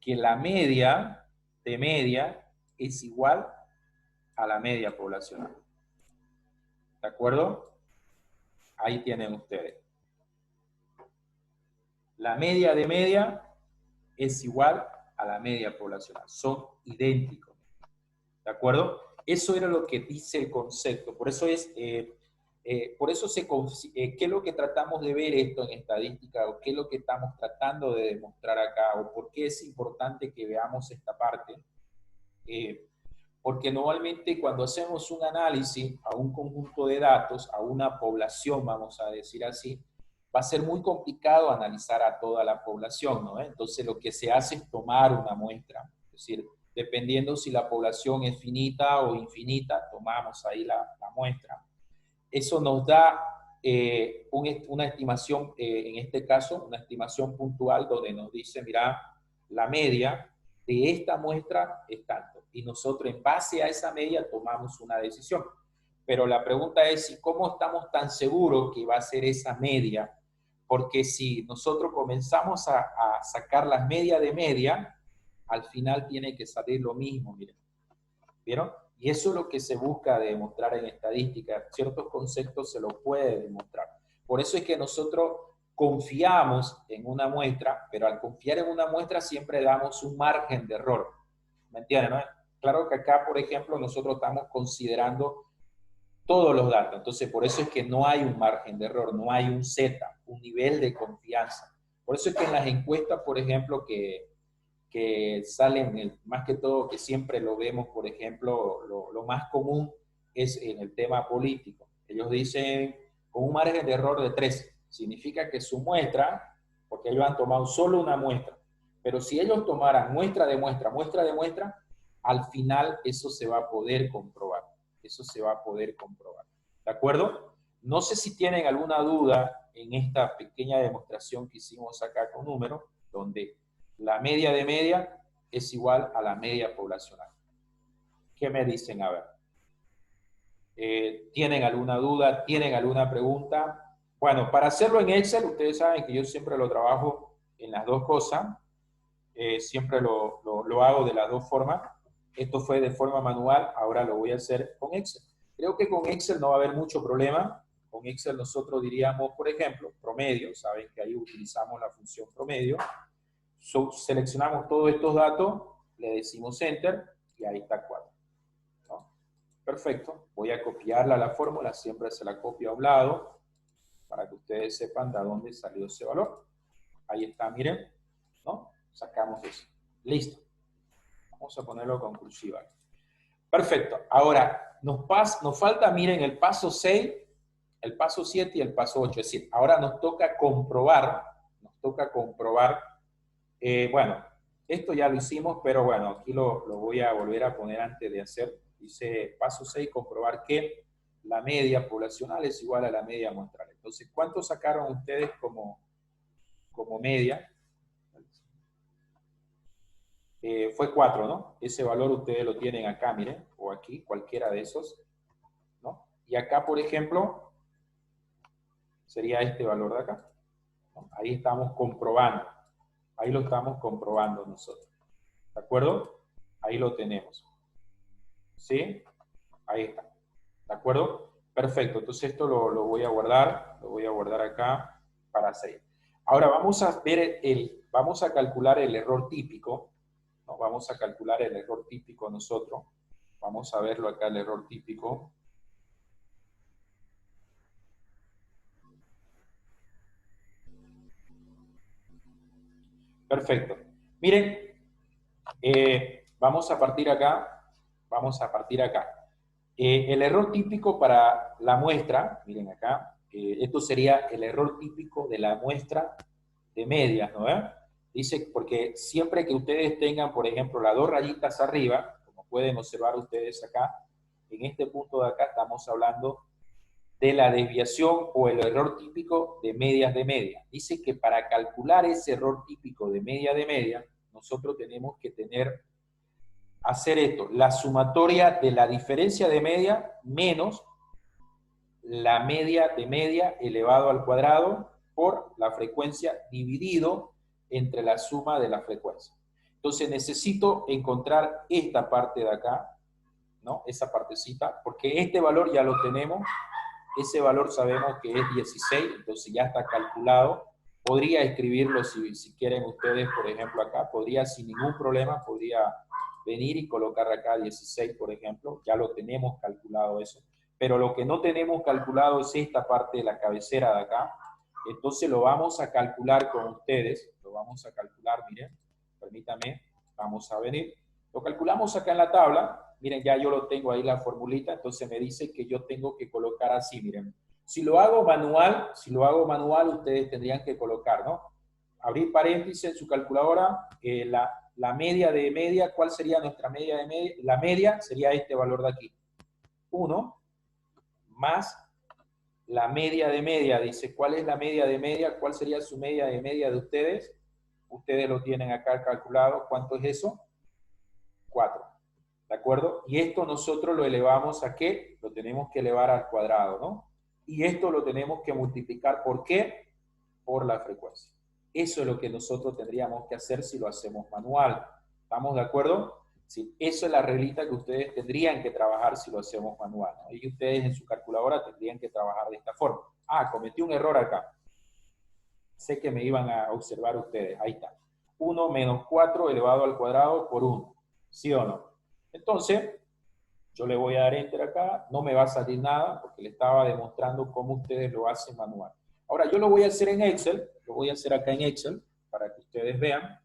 que la media de media es igual a la media poblacional. ¿De acuerdo? Ahí tienen ustedes. La media de media es igual a la media poblacional. Son idénticos. ¿De acuerdo? Eso era lo que dice el concepto. Por eso es... ¿qué es lo que tratamos de ver esto en estadística o qué es lo que estamos tratando de demostrar acá o por qué es importante que veamos esta parte? Porque normalmente cuando hacemos un análisis a un conjunto de datos, a una población, vamos a decir así, va a ser muy complicado analizar a toda la población, ¿no? Entonces lo que se hace es tomar una muestra, es decir, dependiendo si la población es finita o infinita, tomamos ahí la muestra. Eso nos da una estimación, en este caso, una estimación puntual donde nos dice, mira, la media de esta muestra es tanto. Y nosotros en base a esa media tomamos una decisión. Pero la pregunta es, ¿cómo estamos tan seguros que va a ser esa media? Porque si nosotros comenzamos a sacar las medias de media, al final tiene que salir lo mismo, miren. ¿Vieron? Y eso es lo que se busca demostrar en estadística. Ciertos conceptos se lo puede demostrar. Por eso es que nosotros confiamos en una muestra, pero al confiar en una muestra siempre damos un margen de error. ¿Me entienden? ¿No? Claro que acá, por ejemplo, nosotros estamos considerando todos los datos. Entonces, por eso es que no hay un margen de error, no hay un Z, un nivel de confianza. Por eso es que en las encuestas, por ejemplo, que salen, más que todo, que siempre lo vemos, por ejemplo, lo más común es en el tema político. Ellos dicen con un margen de error de 3. Significa que su muestra, porque ellos han tomado solo una muestra, pero si ellos tomaran muestra de muestra, al final eso se va a poder comprobar. Eso se va a poder comprobar. ¿De acuerdo? No sé si tienen alguna duda en esta pequeña demostración que hicimos acá con números, donde la media de media es igual a la media poblacional. ¿Qué me dicen? A ver. ¿Tienen alguna duda? ¿Tienen alguna pregunta? Bueno, para hacerlo en Excel, ustedes saben que yo siempre lo trabajo en las dos cosas. Siempre lo hago de las dos formas. Esto fue de forma manual, ahora lo voy a hacer con Excel. Creo que con Excel no va a haber mucho problema. Con Excel nosotros diríamos, por ejemplo, promedio. Saben que ahí utilizamos la función promedio. Seleccionamos todos estos datos, le decimos Enter y ahí está 4. ¿No? Perfecto. Voy a copiarla la fórmula, siempre se la copio a un lado para que ustedes sepan de dónde salió ese valor. Ahí está, miren. ¿No? Sacamos eso. Listo. Vamos a ponerlo conclusiva. Perfecto. Ahora, nos falta, miren, el paso 6, el paso 7 y el paso 8. Es decir, ahora nos toca comprobar, bueno, esto ya lo hicimos, pero bueno, aquí lo voy a volver a poner antes de hacer. Dice paso 6, comprobar que la media poblacional es igual a la media muestral. Entonces, ¿cuánto sacaron ustedes como media? Fue 4, ¿no? Ese valor ustedes lo tienen acá, miren, o aquí, cualquiera de esos, ¿no? Y acá, por ejemplo, sería este valor de acá, ¿no? Ahí estamos comprobando, ahí lo estamos comprobando nosotros, ¿de acuerdo? Ahí lo tenemos, ¿sí? Ahí está, ¿de acuerdo? Perfecto, entonces esto lo voy a guardar acá, para hacer. Ahora vamos a ver vamos a calcular el error típico, ¿no? Vamos a calcular el error típico nosotros. Vamos a verlo acá, el error típico. Perfecto. Miren, vamos a partir acá. Vamos a partir acá. El error típico para la muestra, miren acá, esto sería el error típico de la muestra de medias, ¿no? Dice, porque siempre que ustedes tengan, por ejemplo, las dos rayitas arriba, como pueden observar ustedes acá, en este punto de acá estamos hablando de la desviación o el error típico de media. Dice que para calcular ese error típico de media, nosotros tenemos que hacer esto, la sumatoria de la diferencia de media menos la media de media elevado al cuadrado por la frecuencia dividido entre la suma de la frecuencia. Entonces necesito encontrar esta parte de acá, ¿no? Esa partecita, porque este valor ya lo tenemos, ese valor sabemos que es 16, entonces ya está calculado. Podría escribirlo si quieren ustedes, por ejemplo, acá, podría sin ningún problema, podría venir y colocar acá 16, por ejemplo, ya lo tenemos calculado eso. Pero lo que no tenemos calculado es esta parte de la cabecera de acá. Entonces lo vamos a calcular con ustedes. Lo vamos a calcular, miren. Permítanme, vamos a venir. Lo calculamos acá en la tabla. Miren, ya yo lo tengo ahí la formulita. Entonces me dice que yo tengo que colocar así, miren. Si lo hago manual, ustedes tendrían que colocar, ¿no? Abrir paréntesis en su calculadora. La media de media, ¿cuál sería nuestra media de media? La media sería este valor de aquí. 1 más la media de media. Dice, ¿cuál es la media de media? ¿Cuál sería su media de media de ustedes? Ustedes lo tienen acá calculado. ¿Cuánto es eso? 4. ¿De acuerdo? Y esto nosotros lo elevamos ¿a qué? Lo tenemos que elevar al cuadrado, ¿no? Y esto lo tenemos que multiplicar ¿por qué? Por la frecuencia. Eso es lo que nosotros tendríamos que hacer si lo hacemos manual. ¿Estamos de acuerdo? Sí, eso es la reglita que ustedes tendrían que trabajar si lo hacemos manual, ¿no? Y ustedes en su calculadora tendrían que trabajar de esta forma. Ah, cometí un error acá. Sé que me iban a observar ustedes. Ahí está. 1 menos 4 elevado al cuadrado por 1. ¿Sí o no? Entonces, yo le voy a dar enter acá. No me va a salir nada porque le estaba demostrando cómo ustedes lo hacen manual. Ahora, yo lo voy a hacer en Excel. Lo voy a hacer acá en Excel para que ustedes vean.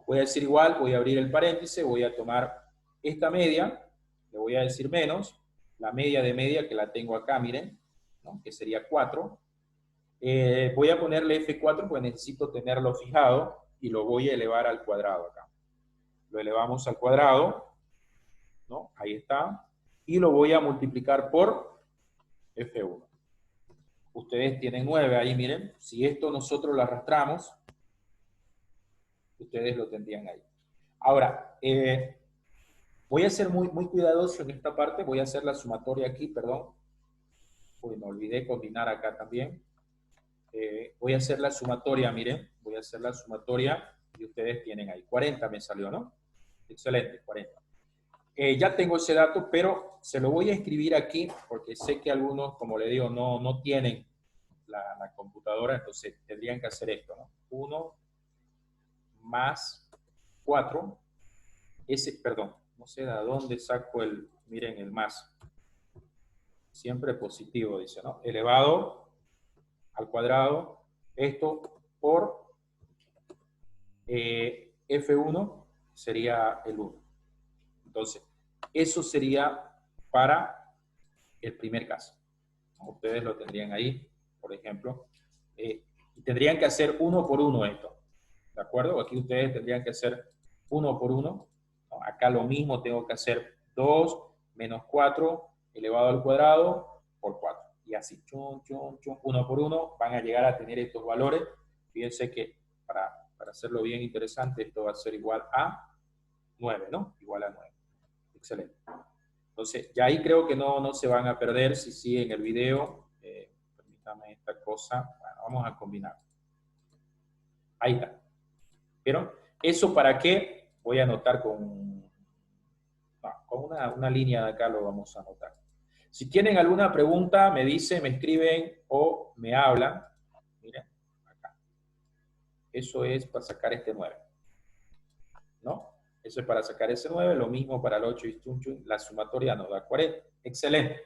Voy a decir igual, voy a abrir el paréntesis, voy a tomar esta media, le voy a decir menos, la media de media que la tengo acá, miren, ¿no? Que sería 4. Voy a ponerle F4 porque necesito tenerlo fijado y lo voy a elevar al cuadrado acá. Lo elevamos al cuadrado, ¿no? Ahí está. Y lo voy a multiplicar por F1. Ustedes tienen 9 ahí, miren. Si esto nosotros lo arrastramos, ustedes lo tendrían ahí. Ahora, voy a ser muy cuidadoso en esta parte. Voy a hacer la sumatoria aquí, perdón. Uy, me olvidé combinar acá también. Voy a hacer la sumatoria, miren. Voy a hacer la sumatoria y ustedes tienen ahí. 40 me salió, ¿no? Excelente, 40. Ya tengo ese dato, pero se lo voy a escribir aquí porque sé que algunos, como le digo, no tienen la computadora, entonces tendrían que hacer esto, ¿no? 1 más 4. Perdón, no sé de dónde saco miren, el más. Siempre positivo, dice, ¿no? Elevado al cuadrado, esto por F1 sería el 1. Entonces, eso sería para el primer caso. Ustedes lo tendrían ahí, por ejemplo. Tendrían que hacer 1 por 1 esto. ¿De acuerdo? Aquí ustedes tendrían que hacer 1 por 1. ¿No? Acá lo mismo tengo que hacer 2 menos 4 elevado al cuadrado por 4. Y así, chum, chum, chum, 1 por 1, van a llegar a tener estos valores. Fíjense que para hacerlo bien interesante, esto va a ser igual a 9, ¿no? Igual a 9. Excelente. Entonces, ya ahí creo que no se van a perder si siguen el video. Permítame esta cosa. Bueno, vamos a combinar. Ahí está. ¿Vieron? ¿Eso para qué? Voy a anotar con una línea de acá, lo vamos a anotar. Si tienen alguna pregunta, me dicen, me escriben o me hablan. Miren, Eso es para sacar este 9. ¿No? Eso es para sacar ese 9. Lo mismo para el 8 y la sumatoria nos da 40. Excelente.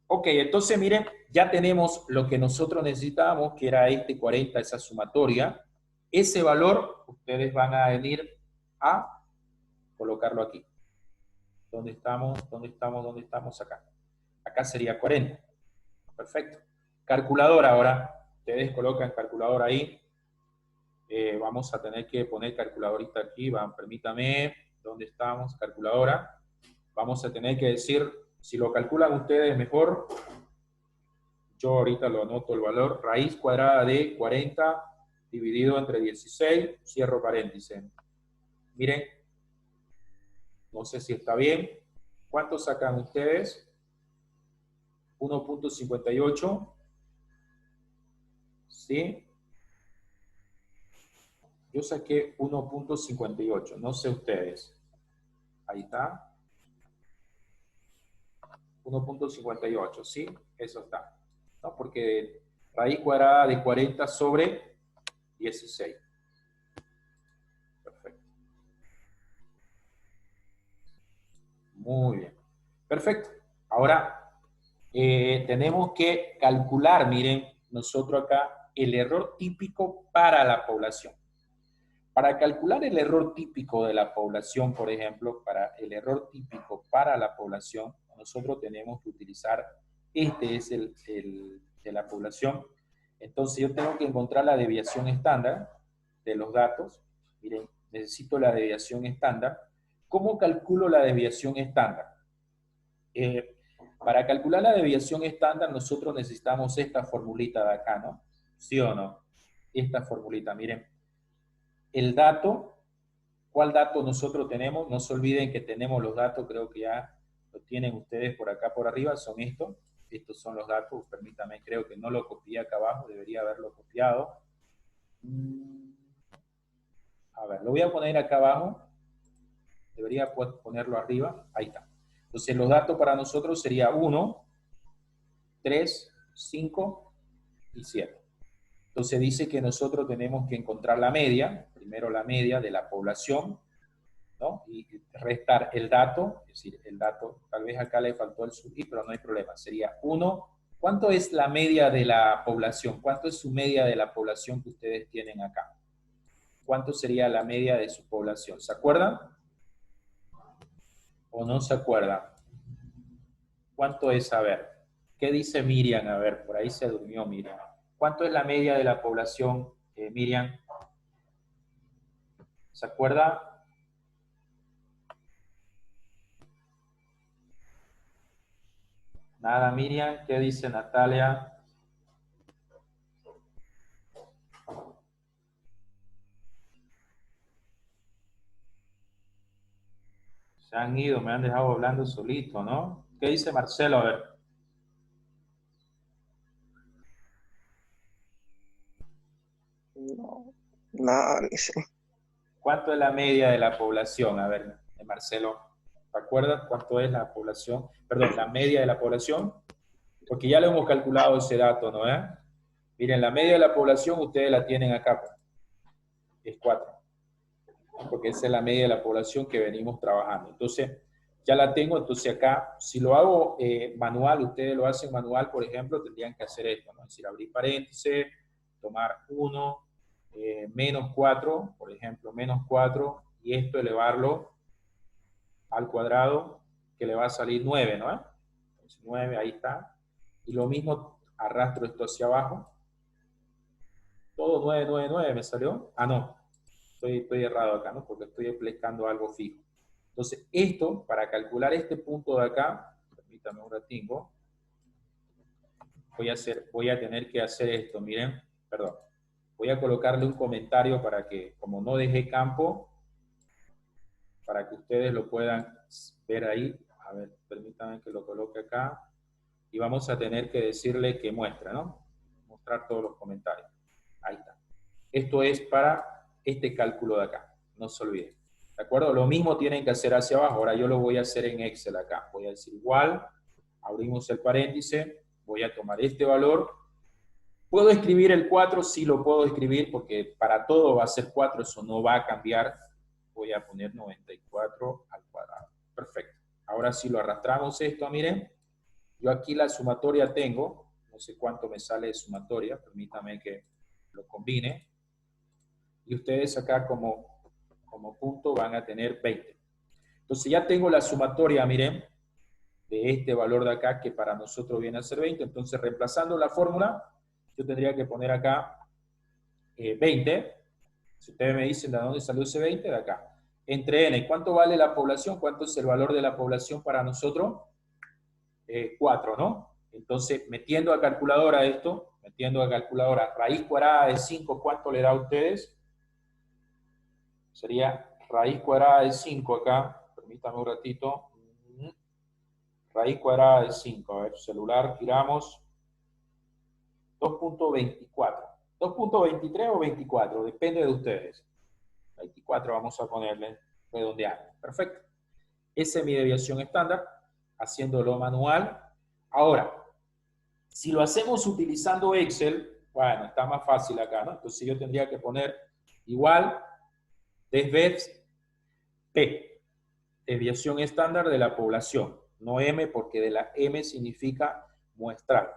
Ok, entonces miren, ya tenemos lo que nosotros necesitábamos, que era este 40, esa sumatoria. Ese valor, ustedes van a venir a colocarlo aquí. ¿Dónde estamos? ¿Dónde estamos? ¿Dónde estamos? Acá. Acá sería 40. Perfecto. Calculadora ahora. Ustedes colocan calculadora ahí. Vamos a tener que poner calculadorita aquí. Permítame. ¿Dónde estamos? Calculadora. Vamos a tener que decir, si lo calculan ustedes mejor, yo ahorita lo anoto el valor, raíz cuadrada de 40 dividido entre 16, cierro paréntesis. Miren, no sé si está bien. ¿Cuánto sacan ustedes? 1.58. ¿Sí? Yo saqué 1.58, no sé ustedes. Ahí está. 1.58, ¿sí? Eso está. ¿No? Porque raíz cuadrada de 40 sobre 16. Perfecto. Muy bien. Perfecto. Ahora, tenemos que calcular, miren, nosotros acá, el error típico para la población. Para calcular el error típico de la población, por ejemplo, para el error típico para la población, nosotros tenemos que utilizar, este es el de la población. Entonces yo tengo que encontrar la desviación estándar de los datos. Miren, necesito la desviación estándar. ¿Cómo calculo la desviación estándar? Para calcular la desviación estándar nosotros necesitamos esta formulita de acá, ¿no? ¿Sí o no? Esta formulita, miren. El dato, ¿cuál dato nosotros tenemos? No se olviden que tenemos los datos, creo que ya lo tienen ustedes por acá por arriba, son estos. Estos son los datos, permítanme, creo que no lo copié acá abajo, debería haberlo copiado. A ver, lo voy a poner acá abajo. Debería ponerlo arriba. Ahí está. Entonces los datos para nosotros sería 1, 3, 5 y 7. Entonces dice que nosotros tenemos que encontrar la media, primero la media de la población, ¿no? Y restar el dato, es decir, el dato, tal vez acá le faltó el sub, pero no hay problema, sería 1. ¿Cuánto es la media de la población? ¿Cuánto es su media de la población que ustedes tienen acá? ¿Cuánto sería la media de su población? ¿Se acuerdan? ¿O no se acuerdan? ¿Cuánto es? A ver, ¿qué dice Miriam? A ver, por ahí se durmió Miriam. ¿Cuánto es la media de la población, Miriam? ¿Se acuerda? Nada, Miriam. ¿Qué dice Natalia? Se han ido, me han dejado hablando solito, ¿no? ¿Qué dice Marcelo? A ver. No, nada, dice. ¿Cuánto es la media de la población? A ver, Marcelo, ¿te acuerdas cuánto es la población? Perdón, la media de la población. Porque ya lo hemos calculado ese dato, ¿no? Miren, la media de la población ustedes la tienen acá. Pues. Es 4. Porque esa es la media de la población que venimos trabajando. Entonces, ya la tengo. Entonces acá, si lo hago manual, ustedes lo hacen manual, por ejemplo, tendrían que hacer esto, ¿no? Es decir, abrir paréntesis, tomar 1, menos 4, por ejemplo, menos 4, y esto elevarlo al cuadrado, que le va a salir 9, ¿no? Entonces, 9, ahí está. Y lo mismo, arrastro esto hacia abajo. Todo 9, 9, 9 me salió. Ah, no. Estoy errado acá, ¿no? Porque estoy aplicando algo fijo. Entonces, esto, para calcular este punto de acá, permítame un ratito, voy a tener que hacer esto, miren, perdón. Voy a colocarle un comentario para que, como no dejé campo, para que ustedes lo puedan ver ahí. A ver, permítanme que lo coloque acá. Y vamos a tener que decirle que muestra, ¿no? Mostrar todos los comentarios. Ahí está. Esto es para este cálculo de acá. No se olviden. ¿De acuerdo? Lo mismo tienen que hacer hacia abajo. Ahora yo lo voy a hacer en Excel acá. Voy a decir igual. Abrimos el paréntesis. Voy a tomar este valor. ¿Puedo escribir el 4? Sí lo puedo escribir porque para todo va a ser 4, eso no va a cambiar. Voy a poner 94 al cuadrado. Perfecto. Ahora sí lo arrastramos esto, miren. Yo aquí la sumatoria tengo, no sé cuánto me sale de sumatoria, permítame que lo combine. Y ustedes acá como punto van a tener 20. Entonces ya tengo la sumatoria, miren, de este valor de acá, que para nosotros viene a ser 20. Entonces, reemplazando la fórmula, yo tendría que poner acá 20. Si ustedes me dicen de dónde salió ese 20, de acá. Entre n, ¿cuánto vale la población? ¿Cuánto es el valor de la población para nosotros? 4, ¿no? Entonces, metiendo a calculadora esto, metiendo a calculadora raíz cuadrada de 5, ¿cuánto le da a ustedes? Sería raíz cuadrada de 5 acá, permítame un ratito. Raíz cuadrada de 5, a ver, celular, giramos. 2.24. 2.23 o 24, depende de ustedes. 24 vamos a ponerle, redondear. Perfecto. Esa es mi desviación estándar, haciéndolo manual. Ahora, si lo hacemos utilizando Excel, bueno, está más fácil acá, ¿no? Entonces yo tendría que poner igual desves P, desviación estándar de la población, no M, porque de la M significa muestral.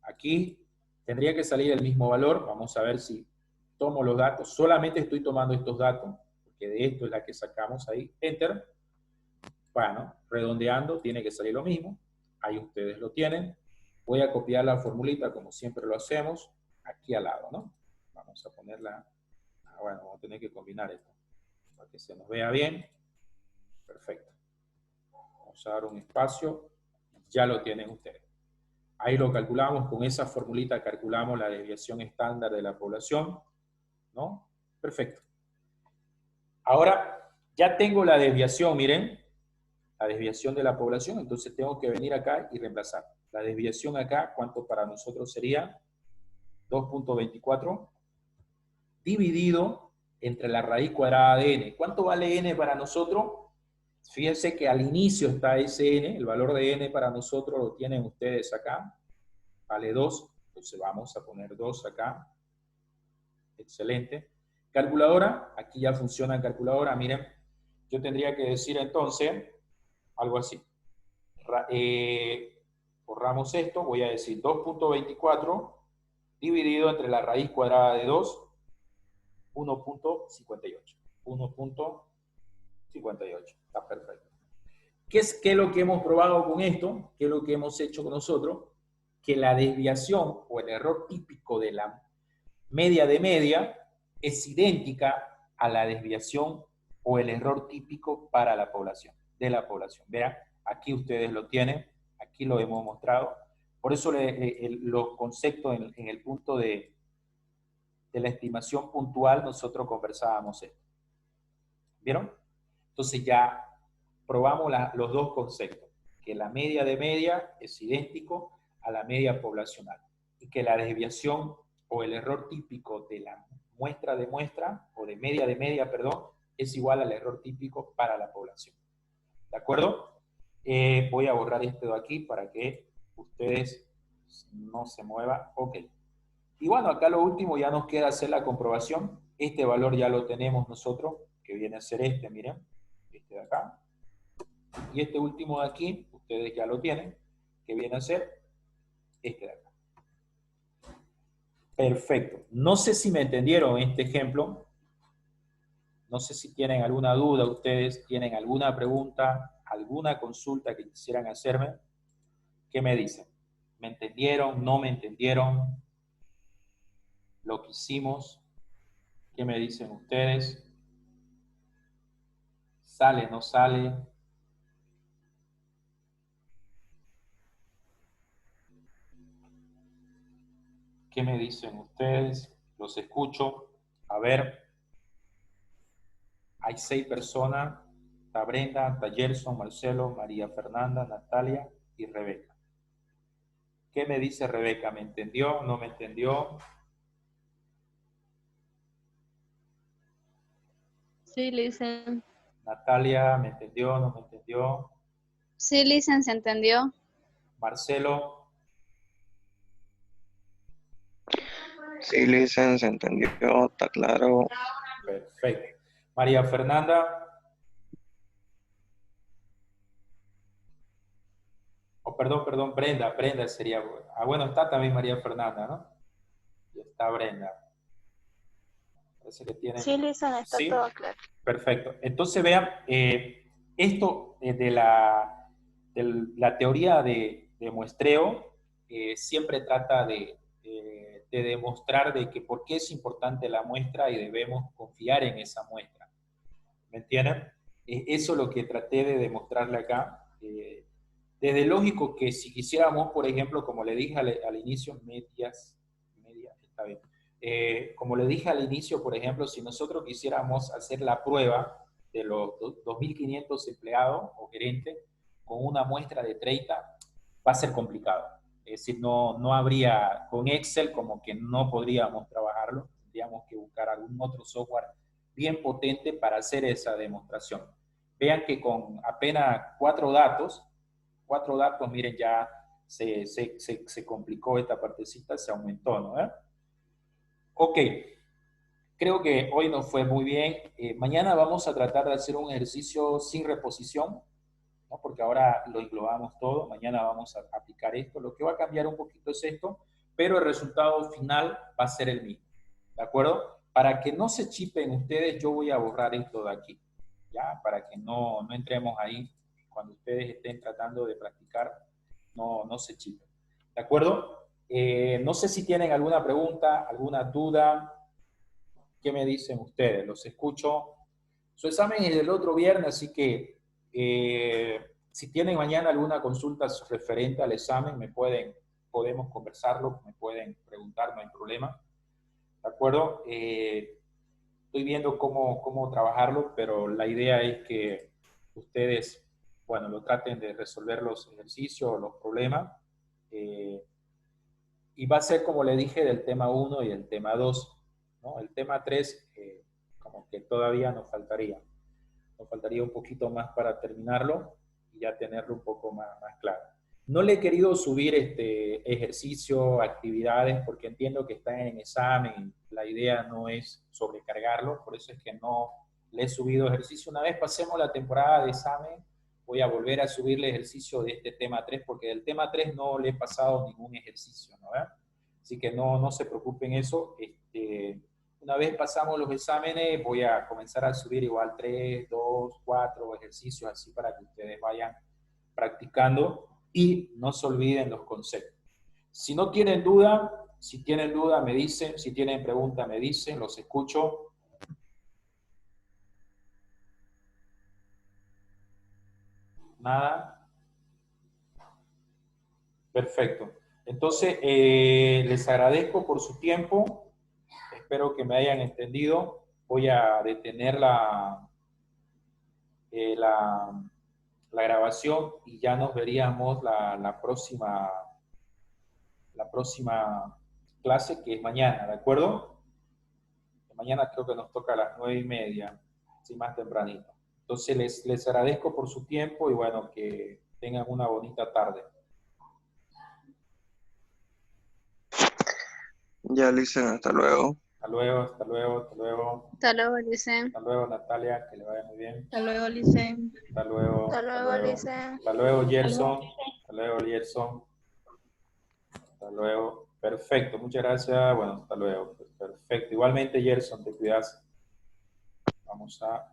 Aquí tendría que salir el mismo valor. Vamos a ver si tomo los datos. Solamente estoy tomando estos datos, porque de esto es la que sacamos ahí. Enter. Bueno, redondeando, tiene que salir lo mismo. Ahí ustedes lo tienen. Voy a copiar la formulita, como siempre lo hacemos, aquí al lado, ¿no? Vamos a ponerla. Bueno, vamos a tener que combinar esto, para que se nos vea bien. Perfecto. Vamos a dar un espacio. Ya lo tienen ustedes. Ahí lo calculamos, con esa formulita calculamos la desviación estándar de la población, ¿no? Perfecto. Ahora, ya tengo la desviación, miren, la desviación de la población, entonces tengo que venir acá y reemplazar. La desviación acá, ¿cuánto para nosotros sería? 2.24 dividido entre la raíz cuadrada de n. ¿Cuánto vale n para nosotros? Fíjense que al inicio está ese n, el valor de n para nosotros lo tienen ustedes acá, vale 2, entonces vamos a poner 2 acá. Excelente. Calculadora, aquí ya funciona en calculadora, miren, yo tendría que decir entonces algo así. Borramos esto, voy a decir 2.24 dividido entre la raíz cuadrada de 2, 1.58. 1.58, está perfecto. ¿Qué es lo que hemos probado con esto? ¿Qué es lo que hemos hecho con nosotros? Que la desviación o el error típico de la media de media es idéntica a la desviación o el error típico para la población, de la población. Vean, aquí ustedes lo tienen, aquí lo hemos mostrado. Por eso los conceptos en el punto de la estimación puntual, nosotros conversábamos esto. ¿Vieron? Entonces ya probamos los dos conceptos, que la media de media es idéntico a la media poblacional y que la desviación o el error típico de la muestra de muestra, o de media, perdón, es igual al error típico para la población. ¿De acuerdo? Voy a borrar esto de aquí para que ustedes no se muevan. Ok. Y bueno, acá lo último ya nos queda hacer la comprobación. Este valor ya lo tenemos nosotros, que viene a ser este, miren, este de acá. Y este último de aquí, ustedes ya lo tienen, que viene a ser este de acá. Perfecto. No sé si me entendieron este ejemplo. No sé si tienen alguna duda ustedes, tienen alguna pregunta, alguna consulta que quisieran hacerme. ¿Qué me dicen? ¿Me entendieron? ¿No me entendieron? ¿Lo que hicimos? ¿Qué me dicen ustedes? ¿Sale, no sale? ¿Qué me dicen ustedes? Los escucho. A ver, hay 6 personas. Está Brenda, está Gerson, Marcelo, María Fernanda, Natalia y Rebeca. ¿Qué me dice Rebeca? ¿Me entendió? ¿No me entendió? Sí, listen. Natalia, ¿me entendió? ¿No me entendió? Sí, listen, ¿se entendió? Marcelo. Sí, Licen, se entendió, está claro. Perfecto. María Fernanda. Oh, perdón, Brenda sería. Ah, bueno, está también María Fernanda, ¿no? Y está Brenda. Parece que tiene. Sí, Lisa, está Sí, todo claro. perfecto. Entonces, vean, esto de la teoría de muestreo siempre trata de demostrar de que por qué es importante la muestra y debemos confiar en esa muestra. ¿Me entienden? Eso es lo que traté de demostrarle acá. Desde lógico que si quisiéramos, por ejemplo, como le dije al inicio, medias, está bien. Como le dije al inicio, por ejemplo, si nosotros quisiéramos hacer la prueba de los 2.500 empleados o gerentes con una muestra de 30, va a ser complicado. Es decir, no habría, con Excel como que no podríamos trabajarlo, tendríamos que buscar algún otro software bien potente para hacer esa demostración. Vean que con apenas cuatro datos, miren, ya se complicó esta partecita, se aumentó, ¿no? Ok, creo que hoy nos fue muy bien. Mañana vamos a tratar de hacer un ejercicio sin reposición, ¿no? Porque ahora lo englobamos todo. Mañana vamos a aplicar esto. Lo que va a cambiar un poquito es esto, pero el resultado final va a ser el mismo. ¿De acuerdo? Para que no se chipen ustedes, yo voy a borrar esto de aquí, ¿ya? Para que no entremos ahí cuando ustedes estén tratando de practicar, no se chipen. ¿De acuerdo? No sé si tienen alguna pregunta, alguna duda. ¿Qué me dicen ustedes? Los escucho. Su examen es el otro viernes, así que si tienen mañana alguna consulta referente al examen, podemos conversarlo, me pueden preguntar, no hay problema. ¿De acuerdo? Estoy viendo cómo trabajarlo, pero la idea es que ustedes, bueno, lo traten de resolver los ejercicios, los problemas. Y va a ser, como le dije, del tema 1 y el tema 2, ¿no? El tema 3, como que todavía nos faltaría un poquito más para terminarlo y ya tenerlo un poco más claro. No le he querido subir este ejercicio, actividades, porque entiendo que están en examen, la idea no es sobrecargarlo, por eso es que no le he subido ejercicio. Una vez pasemos la temporada de examen, voy a volver a subirle ejercicio de este tema 3, porque del tema 3 no le he pasado ningún ejercicio, ¿no? Así que no se preocupen eso. Una vez pasamos los exámenes, voy a comenzar a subir igual 3, 2, 4 ejercicios, así para que ustedes vayan practicando y no se olviden los conceptos. Si no tienen duda, si tienen duda me dicen, si tienen pregunta me dicen, los escucho. Nada. Perfecto. Entonces, les agradezco por su tiempo. Espero que me hayan entendido. Voy a detener la grabación y ya nos veríamos la próxima clase, que es mañana, ¿de acuerdo? Mañana creo que nos toca a las 9:30, sí, más tempranito. Entonces, les agradezco por su tiempo y bueno, que tengan una bonita tarde. Ya, Licen, hasta luego. Hasta luego, hasta luego, hasta luego. Hasta luego, Licen. Hasta luego, Natalia, que le vaya muy bien. Hasta luego, Licen. Hasta luego, Hasta hasta luego, luego. Lisa. Hasta luego, Gerson. Hasta luego, Gerson. Hasta luego. Perfecto, muchas gracias. Bueno, hasta luego. Perfecto. Igualmente, Gerson, te cuidas. Vamos a